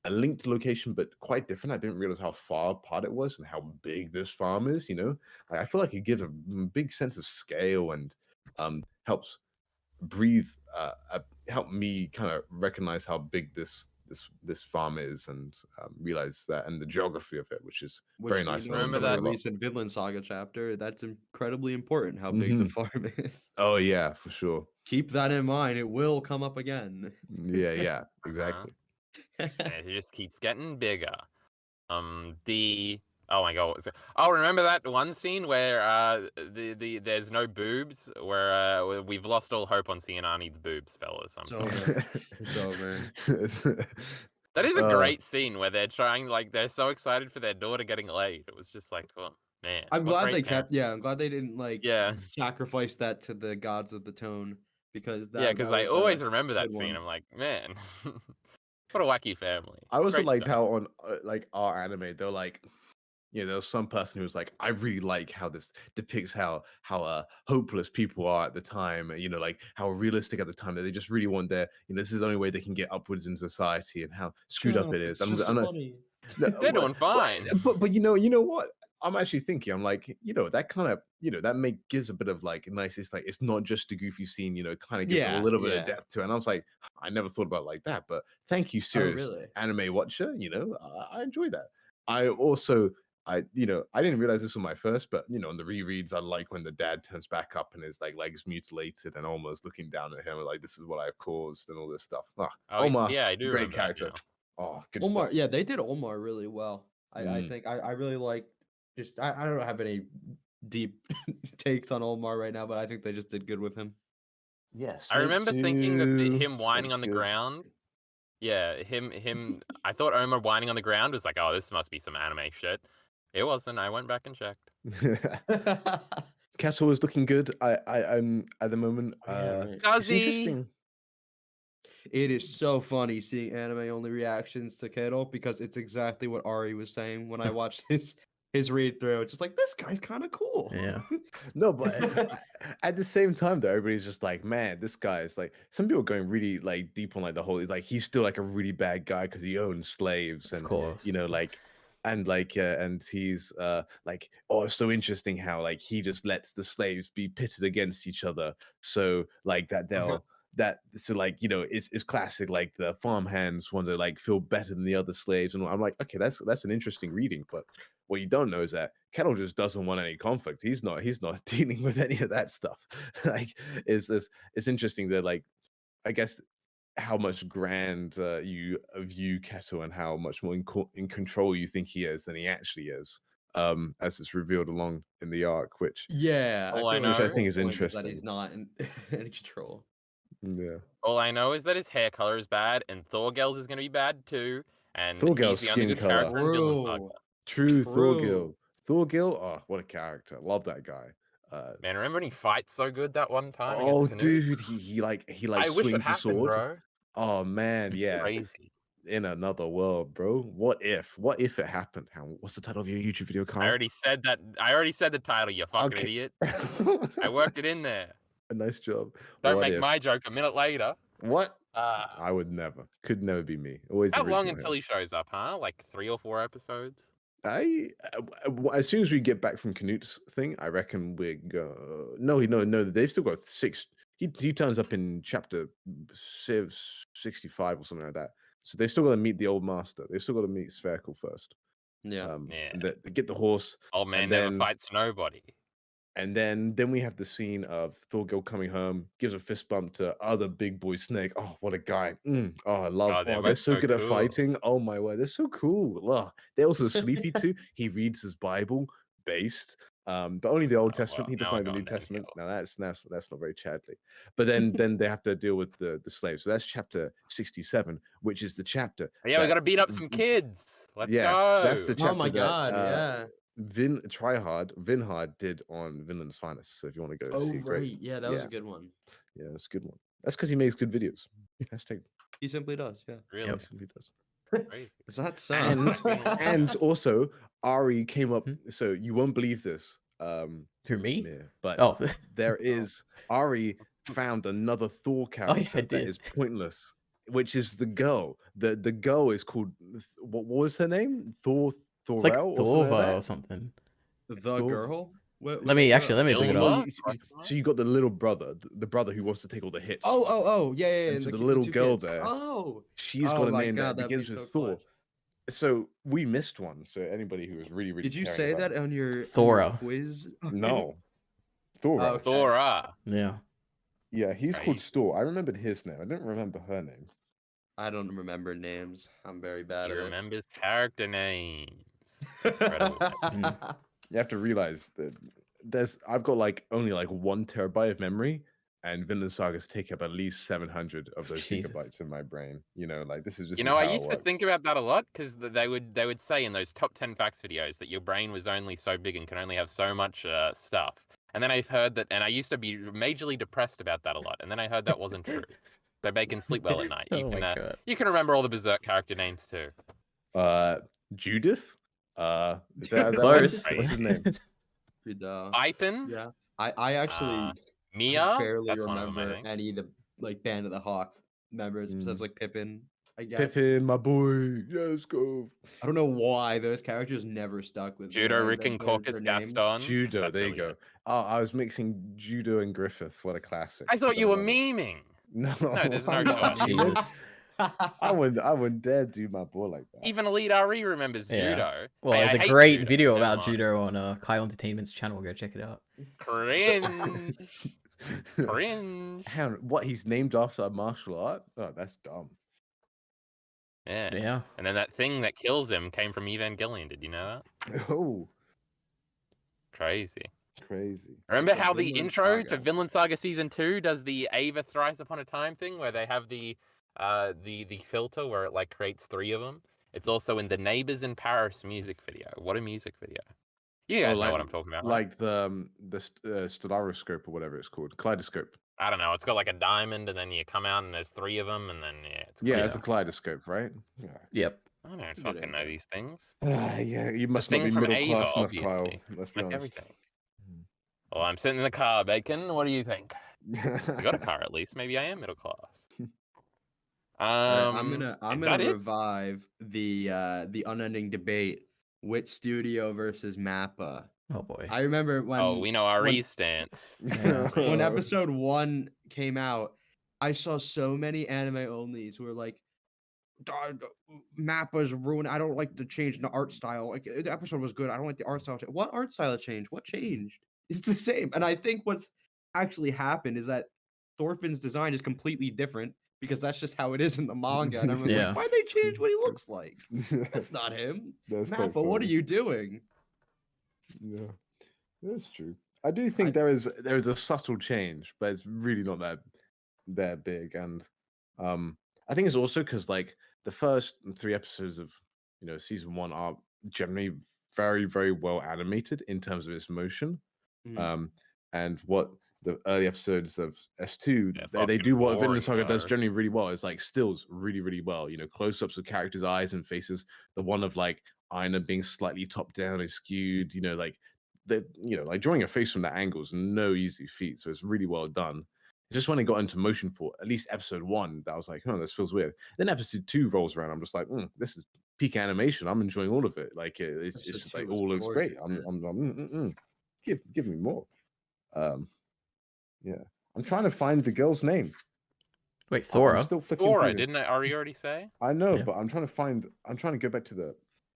a linked location, but quite different. I didn't realize how far apart it was and how big this farm is. You know, like, I feel like it gives a big sense of scale and helps breathe help me kind of recognize how big this this farm is, and realize that, and the geography of it, which is Which, very nice. you know, Remember from that- the recent Vinland Saga chapter, that's incredibly important how big the farm is. Oh yeah, for sure. Keep that in mind. It will come up again. Yeah, exactly. And it just keeps getting bigger. Oh my god, what was it? Oh, remember that one scene where there's no boobs, where we've lost all hope on seeing Arnie's boobs, fellas. I'm It's sorry. over. It's over. That is a great scene where they're trying, like, they're so excited for their daughter getting laid. It was just like, oh man. I'm what glad great they parents. kept. Yeah, I'm glad they didn't like Yeah. sacrifice that to the gods of the tone, because Yeah, because I always remember that good scene. one. I'm like, man, what a wacky family. I also Great liked stuff. how on like our anime, they're like, you know, there was some person who was like, I really like how this depicts how hopeless people are at the time, you know, like how realistic at the time, that they just really want their, you know, this is the only way they can get upwards in society, and how screwed up it is. I'm funny. no, They're doing fine. but you know what? I'm actually thinking, I'm like, you know, that kind of, you know, that gives a bit of like nice. It's like, it's not just a goofy scene, you know, it kind of gives a little bit of depth to it. And I was like, I never thought about it like that, but thank you, serious really? anime watcher. You know, I enjoy that. I also, you know, I didn't realize this was my first, but you know, in the rereads, I like when the dad turns back up and his like legs mutilated and almost looking down at him like, this is what I've caused and all this stuff. Oh, Omar, yeah, I do great remember that character. now. Oh, good Omar, stuff. yeah, they did Omar really well. I think I really like. Just I don't have any deep takes on Omar right now, but I think they just did good with him. Yes. I remember thinking that him whining on the ground. Yeah, him. I thought Omar whining on the ground was like, oh, this must be some anime shit. It wasn't. I went back and checked. Kettle is looking good. I'm at the moment. Does It's he? interesting. It is so funny seeing anime only reactions to Kettle, because it's exactly what Ari was saying when I watched his read through. It's just like, this guy's kind of cool. Yeah. No, but at the same time, though, everybody's just like, man, this guy is like. Some people are going really like deep on like the whole, like he's still like a really bad guy because he owns slaves, and Of course. you know, like. And like, and he's like, oh, it's so interesting how like he just lets the slaves be pitted against each other, so like that they'll so like, you know, it's classic, like the farmhands want to like feel better than the other slaves, and I'm like, okay, that's an interesting reading, but what you don't know is that Kettle just doesn't want any conflict. He's not dealing with any of that stuff. Like, it's interesting that, like, I guess how much grand you view Kettle, and how much more in control you think he is than he actually is, as it's revealed along in the arc, which Yeah, All I feel know- like Which I the think whole is point that interesting. he's not in control. yeah. All I know is that his hair color is bad, and Thorgel's is going to be bad too. And Thorgel's he's the only skin good color. character in Vinland Saga. True. True. Thorgil, oh, what a character. Love that guy. Man, remember when he fights so good that one time? Oh, against Canute? dude, he like I wish it swings a happened, sword. bro. Oh man, yeah. Crazy. In another world, bro. What if it happened? What's the title of your YouTube video, Carl? I already said that. I already said the title, you fucking Okay. idiot. I worked it in there. A nice job. Don't What make if? my joke a minute later. What? I would never. Could never be me. Always. How long original until him. he shows up, huh? Like 3 or 4 episodes? As soon as we get back from Canute's thing, I reckon we're go. No. They've still got 6. He turns up in chapter 65 or something like that. So they still got to meet the old master. They still got to meet Spherical first. Yeah. Yeah. And they get the horse. Old man and never then- fights nobody. And then we have the scene of Thorgil coming home, gives a fist bump to other big boy Snake. Oh, what a guy. Oh, I love. Oh, they're they're both so so good at cool. fighting. Oh my word, they're so cool. Oh, they're also sleepy too. He reads his Bible based. But only the Old Testament. well, He doesn't now like the we're New going Testament. downhill. Now that's not very Chadley. But then they have to deal with the slaves. So that's chapter 67, which is the chapter. Yeah, we that- got to beat up some kids. Let's yeah, go. that's the Oh chapter my that, god, yeah. Vinhard did on Vinland's Finest. So if you want to go Oh see it, great. right, yeah, that was a Yeah. good one. Yeah, that's a good one. That's because he makes good videos. Hashtag He simply does, yeah. Really he simply does. crazy. Is that so? And also Ari came up. Hmm? So you won't believe this, Who, me? yeah, but Oh, there is Ari found another Thor yeah, I character that did. is pointless, which is the girl. The girl is called what was her name? it's like Thorel or something like Thorva that? or something. The Thor- girl? What, Let me look Ilma? it up. So you got the little brother, the brother who wants to take all the hits. Oh, yeah. And And so the the little two girl kids. there, Oh, she's oh got a my name God, that that'd be begins with so Thor. clutch. So we missed one. So anybody who was really, really Did you caring say about that on your Thora. quiz? No, Thor. Oh, okay. Thora. Yeah. Yeah, he's called Right. Storr. I remembered his name. I don't remember her name. I don't remember names. I'm very bad He at it. remembers character names. Incredible. You have to realize that I've got like only like 1 terabyte of memory, and Vinland Saga's take up at least 700 of those Jesus. gigabytes in my brain. You know, like this is You know, how I it used to think works. about that a lot because they would say in those top 10 facts videos that your brain was only so big and can only have so much stuff. And then I've heard that, and I used to be majorly depressed about that a lot. And then I heard that wasn't true. So they can sleep well at night. You Oh can my God. you can remember all the Berserk character names too. Judith. Is that Close. one? What's his name? Good, Ipin, yeah. I actually Mia. barely That's one of them, I remember think. any of the like Band of the Hawk members besides like Pippin, I guess. Pippin, my boy. Yeah, let's go. I don't know why those characters never stuck with me. Judo, like, Rick, and their Caucus names. Gaston. Judo. That's There really you go. good. Oh, I was mixing Judo and Griffith. What a classic. I thought you were love it. memeing. No, there's no I'm not shot. memeing. Jesus. I wouldn't dare do my boy like that. Even EliteAri remembers Yeah. judo. Well, I there's a hate great judo, video never about mind. judo on Kyle Entertainment's channel. Go check it out. Cringe. Cringe. Hang on, what? He's named after a martial art? Oh, that's dumb. Yeah. Yeah. And then that thing that kills him came from Evangelion. Did you know that? Oh, Crazy. crazy. Remember Okay, how the Vinland intro to Saga. Vinland Saga Season 2 does the Ava Thrice Upon a Time thing where they have the filter where it like creates 3 of them? It's also in the Neighbors in Paris music video. What a music video. You guys know what I'm talking about, right? Like the stelaroscope or whatever it's called, kaleidoscope. I don't know. It's got like a diamond and then you come out and there's 3 of them and then it's Yeah, crazy. it's a kaleidoscope, right? Yeah. Yep. I don't a good fucking know answer. these things. Yeah, you It's a must not thing be from middle Ava, class enough, Kyle. obviously. Let's be Like honest. everything. Well, I'm sitting in the car, Bacon. What do you think? I got a car at least. Maybe I am middle class. I'm is gonna that it? revive the unending debate: Wit Studio versus Mappa. Oh boy. I remember when Oh, we know Ari's stance. Yeah. when episode 1 came out, I saw so many anime onlys who were like, Mappa's ruined. I don't like the change in the art style. Like the episode was good. I don't like the art style. What art style changed? What changed? It's the same. And I think what's actually happened is that Thorfinn's design is completely different because that's just how it is in the manga. And everyone's Yeah. like, why'd they change what he looks like? That's not him. That's quite Mappa, what are funny. you doing? Yeah, that's true. I do think there is a subtle change, but it's really not that big. And I think it's also because like the first 3 episodes of season 1 are generally very, very well animated in terms of its motion. And what the early episodes of S2 Yeah, they do what fucking Vinland Saga does boring, generally really well is like stills really, really well. Close-ups of characters' eyes and faces. The one of like Aina being slightly top down is skewed. Like like drawing a face from that angle is no easy feat. So it's really well done. It's just when it got into motion for at least episode 1 that I was like, oh, this feels weird. Then episode 2 rolls around. I'm just like, this is peak animation. I'm enjoying all of it. Like it's just like all looks great. Give me more. Yeah, I'm trying to find the girl's name. Wait, I'm Thora. still flicking Thora, through. didn't Ari already say? I know, Yeah. but I'm trying to go back to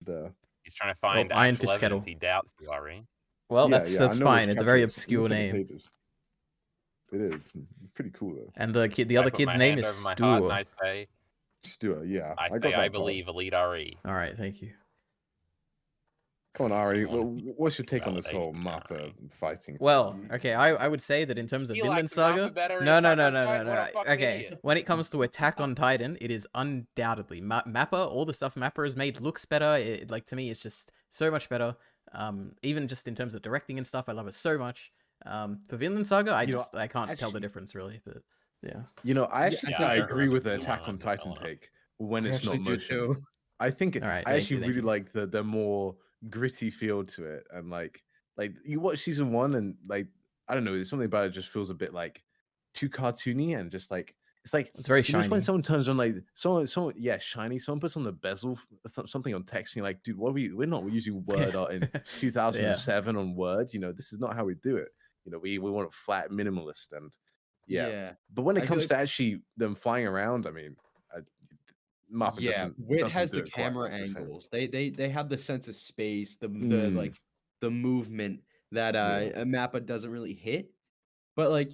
the. He's trying to find Iron actual Fist evidence Kettle. he doubts you, Ari. Well, Yeah, that's I know which fine. It's a chapter very it is. obscure Look at the name. pages. It is pretty cool though. And the I other put kid's my name hand is over my heart and Stu. I say, Stuart, yeah. I got say, that I part. believe EliteAri. All right, thank you. Come on, Ari. I wanna be What's your take on this validation whole from Mappa Ari. fighting? Well, okay, I would say that in terms of You Vinland like the Mappa Saga, better in no, Attack on Titan? What a fucking okay. idiot. When it comes to Attack on Titan, it is undoubtedly Mappa. All the stuff Mappa has made looks better. Like to me, it's just so much better. Even just in terms of directing and stuff, I love it so much. For Vinland Saga, I can't tell the difference really, but yeah. I actually Yeah, think I I don't agree with the remember Attack the on one Titan I take when I it's not actually do motion. too. I think All right, I thank actually you, really thank like the more gritty feel to it, and like you watch season 1 and like I don't know, there's something about it just feels a bit like too cartoony and just like It's like It's very you know, it's when shiny. someone turns on like someone, yeah, shiny. Someone puts on the bezel something on text, and you're like, dude, we're not using word art in 2007 on Word. You know, this is not how we do it. You know, we want it flat, minimalist, and yeah. But when it I feel comes to actually them flying around, I mean, Mappa yeah, Wit doesn't has do the it quite camera like the same. angles. They have the sense of space, the Mm. like the movement that Yeah. a Mappa doesn't really hit. But like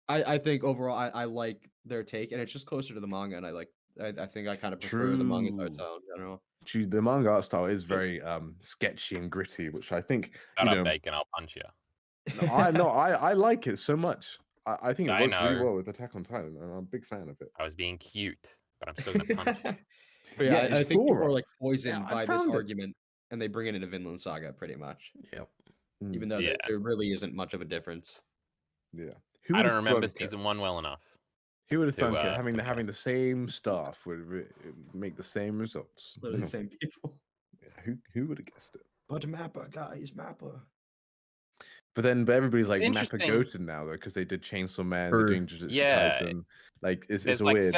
I think overall I like their take, and it's just closer to the manga, and I think I kind of prefer the manga art True. style in general. True. The manga art style is very sketchy and gritty, which I think Shut you up, know. Bacon. I'll punch you. I like it so much. I think it I works really know. well with Attack on Titan, and I'm a big fan of it. I was being cute, but I'm still gonna punch you. But Yeah, yeah, I it's think people are Thora. like poisoned I by this found it. argument, and they bring it into Vinland Saga pretty much, Yep. even though Yeah. there really isn't much of a difference. Yeah. I don't remember season 1 well enough. Who would have to, thunk it? compare. Having the same staff would make the same results. Literally the same people. Yeah, who would have guessed it? But Mappa, guys, Mappa. But everybody's like Mappa interesting. goated now though because they did Chainsaw Man, True. they're doing Jujutsu Yeah. Kaisen. Like it's There's weird.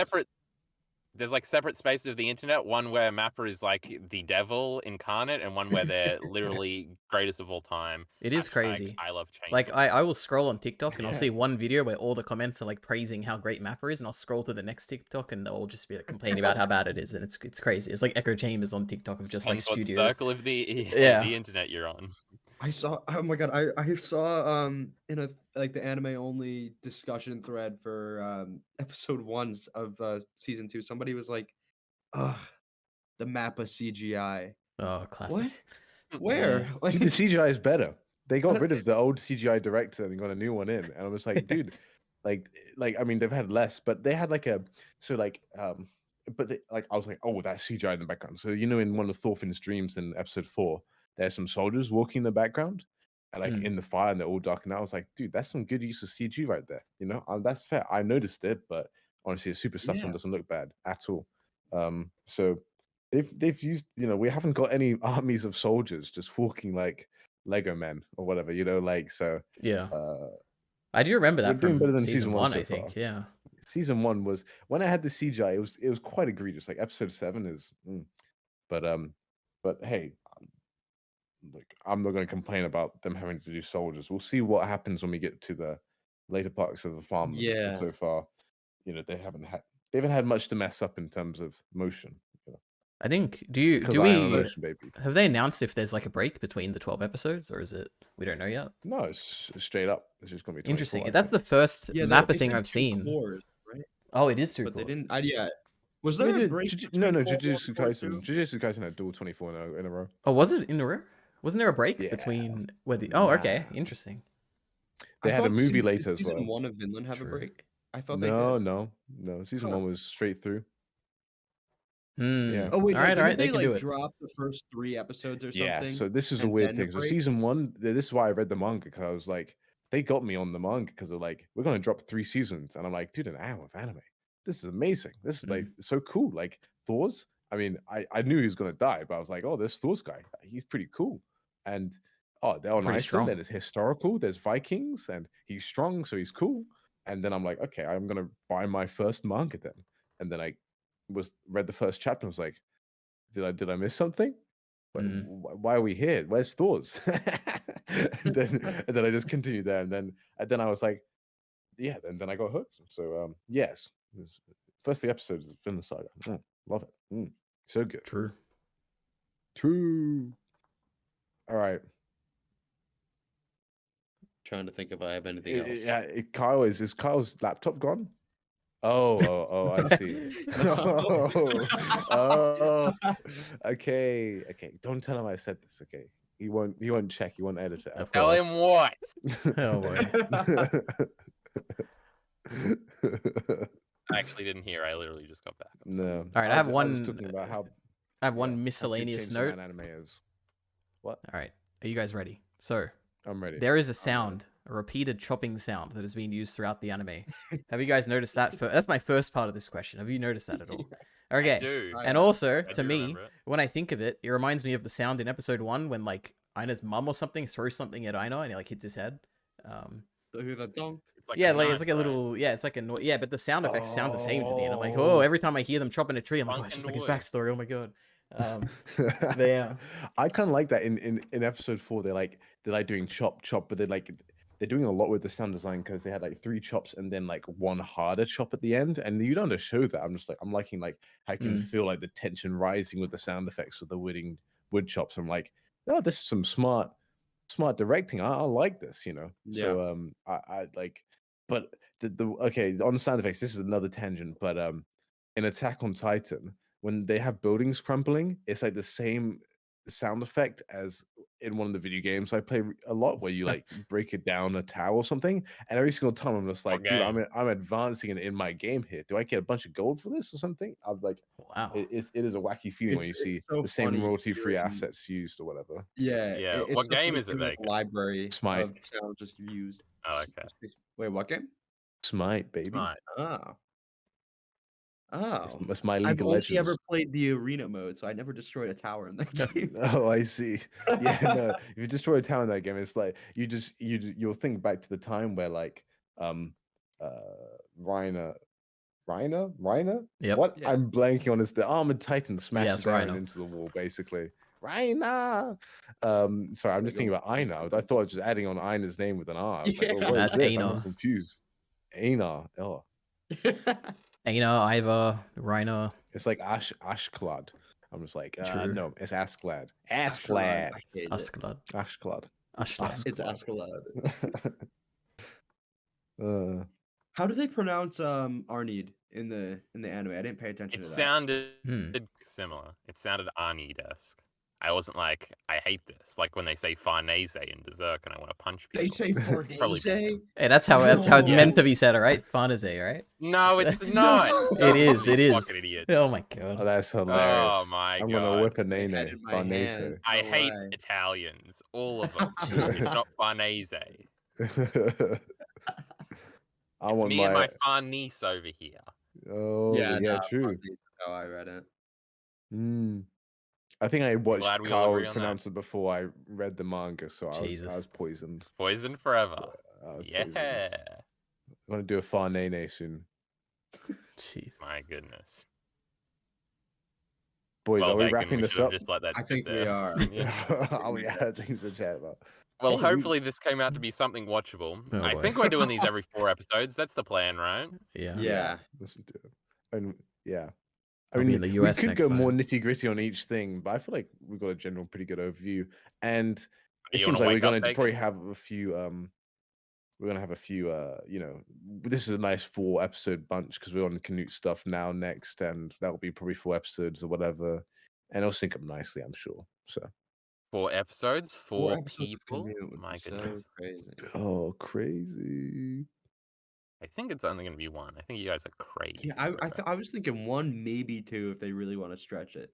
separate spaces of the internet. One where Mappa is like the devil incarnate, and one where they're literally greatest of all time. It is crazy. I love Chainsaw. Like I will scroll on TikTok and I'll Yeah. see one video where all the comments are like praising how great Mappa is, and I'll scroll to the next TikTok and they'll all just be like complaining about how bad it is, and it's crazy. It's like echo chambers on TikTok of just like Depends what studios. circle of the internet you're on. I saw. Oh my god! I saw in a like the anime only discussion thread for episode 1 of season 2. Somebody was like, "Ugh, the Mappa CGI." Oh, classic. What? Where? Yeah. Like The CGI is better. They got rid of the old CGI director and got a new one in, and I was like, dude, like I mean they've had less, but they had like I was like, oh, that CGI in the background. So you know, in one of Thorfinn's dreams in episode 4, there's some soldiers walking in the background, and like in the fire, and they're all dark. And I was like, dude, that's some good use of CG right there. You know, that's fair. I noticed it, but honestly, a super subtle one doesn't look bad at all. So they've used, you know, we haven't got any armies of soldiers just walking like Lego men or whatever, you know, like so. Yeah. I do remember that we're doing from better than season 1, so I think. far. Yeah. Season 1 was when I had the CGI, it was quite egregious. Like episode 7 is, but hey, like I'm not going to complain about them having to do soldiers. We'll see what happens when we get to the later parts of the farm. Yeah. So far, you know, they haven't had much to mess up in terms of motion. You know? I think motion, baby. have they announced if there's like a break between the 12 episodes, or is it we don't know yet? No, it's straight up. It's just going to be 24, Interesting. I That's think. the first Mappa they thing said I've 2 seen. cores, right? Oh, it is 2 But cores. they didn't. Yeah. Was They there a did break? no, between Core Jujutsu 1 and Core Kaisen. 2? Jujutsu Kaisen had dual 24 in a row. Oh, was it in a row? Wasn't there a break Yeah. between where the? Oh, okay, Nah. interesting. They I had a thought movie later as Season well. 1 of Vinland have a True. break. I thought they did. No. Season Huh. 1 was straight through. Yeah. Oh wait, all right, didn't they can like do it. drop the first 3 episodes or something? Yeah, so this is a and weird then thing. So break? season 1, this is why I read the manga, because I was like, they got me on the manga because they're like, we're gonna drop 3 seasons, and I'm like, dude, an hour of anime. This is amazing. This is like so cool. Like Thor's. I mean, I knew he was gonna die, but I was like, oh, there's Thor's guy. He's pretty cool. And they're on Pretty Iceland. strong. Then it's historical. There's Vikings, and he's strong, so he's cool. And then I'm like, okay, I'm gonna buy my first manga then. And then I read the first chapter. And was like, did I miss something? Why are we here? Where's Thor's? and then I just continued there, and then I was like, yeah. And then I got hooked. So yes, first 3 episodes of Vinland Saga. Love it. So good. True. All right. Trying to think if I have anything else. Yeah, Kyle is Kyle's laptop gone? Oh, I see. Oh, okay. Don't tell him I said this. Okay, he won't check. He won't edit it. Of Tell course. him what? Oh boy. I actually didn't hear. I literally just got back. I'm sorry. No. All right, I have was one. talking about how I have one how good miscellaneous Chainsaw note. Man anime is. What? All right, are you guys ready? So I'm ready. there is a sound, a repeated chopping sound that has been used throughout the anime. Have you guys noticed that? That's my first part of this question. Have you noticed that at all? I Okay. do. And also, I to do me, remember it. when I think of it, it reminds me of the sound in episode 1 when like Aina's mum or something throws something at Aina and he like hits his head. The donk. It's like Yeah, a like it's knife, like a right? little, yeah, it's like a yeah, but the sound effect sounds the same to me, and I'm like, oh, every time I hear them chopping a tree, I'm like, oh, it's just like his Funkin' wood. backstory. Oh my god. But yeah, I kind of like that in episode 4. They're like doing chop chop, but they're doing a lot with the sound design because they had like 3 chops and then like one harder chop at the end, and you don't have to show that. I'm liking like how you can feel like the tension rising with the sound effects of the wood chops. I'm like, oh, this is some smart directing. I like this, you know. Yeah. So I like, but the okay, on sound effects, this is another tangent, but in Attack on Titan, when they have buildings crumbling, it's like the same sound effect as in one of the video games I play a lot, where you like break it down a tower or something, and every single time I'm just like, dude, I'm advancing in my game here. Do I get a bunch of gold for this or something? I'm like, wow. it is a wacky feeling when you see so the same funny royalty-free hearing- assets used or whatever. Yeah. Yeah, It's what so game funny is it, hearing the Vacant? library Smite. of sound just used. Oh, okay. Wait, what game? Smite, baby. Smite. Oh. It's my League I've of only Legends. ever played the arena mode, so I never destroyed a tower in that game. Oh, I see. Yeah, no. If you destroy a tower in that game, it's like you'll think back to the time where like Reiner. Yep. What? Yeah. I'm blanking on this. The armored titan smashes it's Eren Reiner. into the wall, basically. Reiner. Sorry, I'm just thinking about Einar. I thought I was just adding on Einar's name with an R. I was like, Yeah. well, what is That's this? I'm Einar. confused. Einar. Oh, Aina, Iva, Reiner. it's like Ashklad. I'm just like, True. no, it's Asklad. I Asklad. hate it. Asklad. Ashklad. Ashklad. It's Ascalad. How do they pronounce Arnid in the anime? I didn't pay attention It to that. sounded similar. It sounded Arnie-esque. I wasn't like, I hate this. Like when they say Farnese in Berserk and I want to punch people. They say Probably- Farnese? Hey, that's how it's No. meant to be said, all right? Farnese, right? No, it's not. It is, it You is. fucking idiot. Oh my Oh, god. that's hilarious. Oh my I'm god. gonna whip a Had nene. it in my Farnese. hand. I No hate way. Italians. All of them. It's not Farnese. I It's want me and my my. Farnese over here. Oh, yeah, nah, true. Farnese is how I read it. I think I watched glad we all Carl agree on that. pronounce it before I read the manga, so I Jesus. was poisoned. Poison forever. I was poisoned. Yeah. I'm gonna do a Farnene soon. Jeez. My goodness. Boys, Well, are we Bacon, wrapping we this should have up? just let that I sit think we there. are. Oh yeah, things to chat about. Well, Hey, we- hopefully this came out to be something watchable. Oh, I boy. think we're doing these every 4 episodes. That's the plan, right? Yeah. Yeah. Let's do it. And yeah. I I'll be mean, in the US we could next go more time. nitty gritty on each thing, but I feel like we've got a general pretty good overview. And it You seems wanna like we're wake up, gonna probably Bacon? have a few we're gonna have a few you know, this is a nice 4 episode bunch because we're on the Canute stuff now next, and that'll be probably 4 episodes or whatever. And it'll sync up nicely, I'm sure. So 4 episodes, 4 4 episodes of people. Canute would My be so goodness. crazy. oh crazy. I think it's only going to be 1. I think you guys are crazy. Yeah, bro. I was thinking 1, maybe 2 if they really want to stretch it.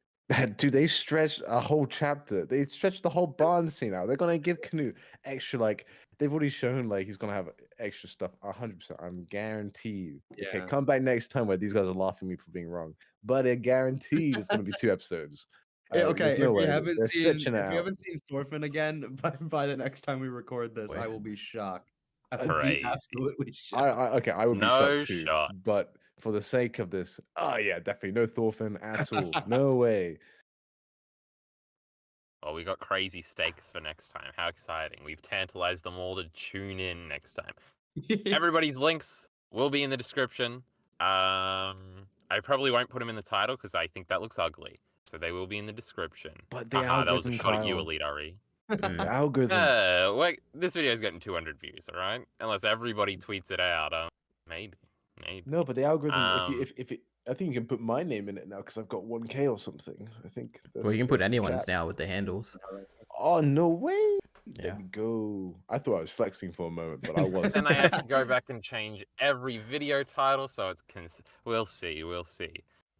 Dude, they stretched a whole chapter. They stretched the whole barn scene out. They're gonna give Canute extra, like they've already shown, like he's gonna have extra stuff. 100%, I'm guaranteed. Okay, Yeah. come back next time where these guys are laughing at me for being wrong. But they're guaranteed it's gonna be 2 episodes. Okay, there's no if way. we haven't They're seen stretching it if we out. haven't seen Thorfinn again by the next time we record this, I Wait. will be shocked. I will Crazy. be absolutely shocked. Okay, I would be No shocked too. shot. But for the sake of this, oh yeah, definitely no Thorfinn at all. No way. Oh, we got crazy stakes for next time. How exciting. We've tantalized them all to tune in next time. Everybody's links will be in the description. I probably won't put them in the title because I think that looks ugly. So they will be in the description. But the That was a algorithm, shot at you, Kyle. EliteAri. The algorithm. Wait, this video is getting 200 views, all right? Unless everybody tweets it out. Maybe. No, but the algorithm. If Um, I think you can put my name in it now because I've got 1K or something. I think. Well, you can put that's the anyone's cap. now with the handles. Oh no way! Yeah. There we go. I thought I was flexing for a moment, but I wasn't. Then I have to go back and change every video title, so it's we'll see.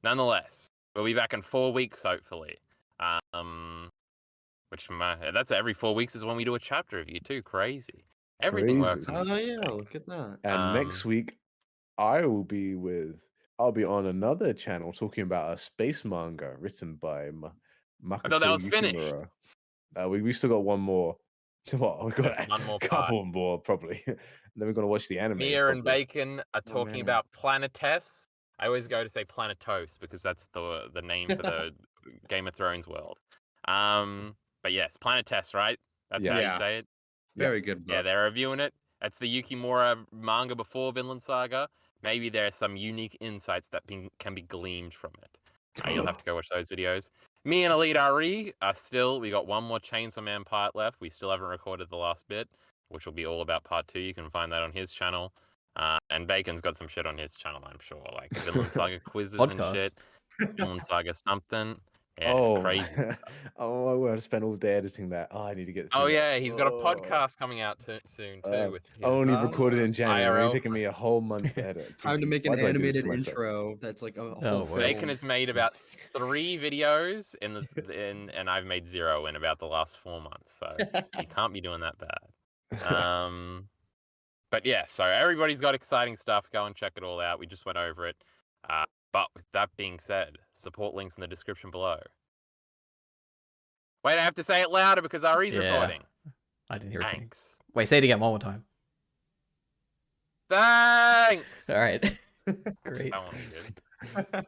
Nonetheless, we'll be back in 4 weeks, hopefully. That's every 4 weeks is when we do a chapter review too. Crazy. Everything works. Crazy. Oh yeah, look at that. And next week, I'll be on another channel talking about a space manga written by I thought that was finished. Yukimura. We still got one more What? We've got There's one more a part. couple more probably. Then we're gonna watch the anime. Mia and probably. Bacon are talking man. about Planetes. I always go to say Planetos because that's the name for the Game of Thrones world. But yes, Planetes, right? That's how you Yeah. say it. Very good Yeah, book. they're reviewing it. It's the Yukimura manga before Vinland Saga. Maybe there's some unique insights that can be gleaned from it. You'll have to go watch those videos. Me and EliteAri are still. We got one more Chainsaw Man part left. We still haven't recorded the last bit, which will be all about part 2. You can find that on his channel. And Bacon's got some shit on his channel, I'm sure, like Vinland Saga quizzes and shit. Vinland Saga something. Yeah, crazy. Oh, I have to spend all day editing that. Oh, I need to get. Oh through that. yeah, he's got a Oh. podcast coming out soon too. With his, only recorded in January. IRL It's taking me a whole month to edit. Time to make Why an do I do this to animated myself? intro that's like a Oh, whole boy. film. Bacon has made about 3 videos and I've made 0 in about the last 4 months. So you can't be doing that bad. But yeah, so everybody's got exciting stuff. Go and check it all out. We just went over it. But with that being said, support links in the description below. Wait, I have to say it louder because Ari's recording. I didn't hear a thing. Thanks. Wait, say it again one more time. Thanks. All right. Great. That one was good.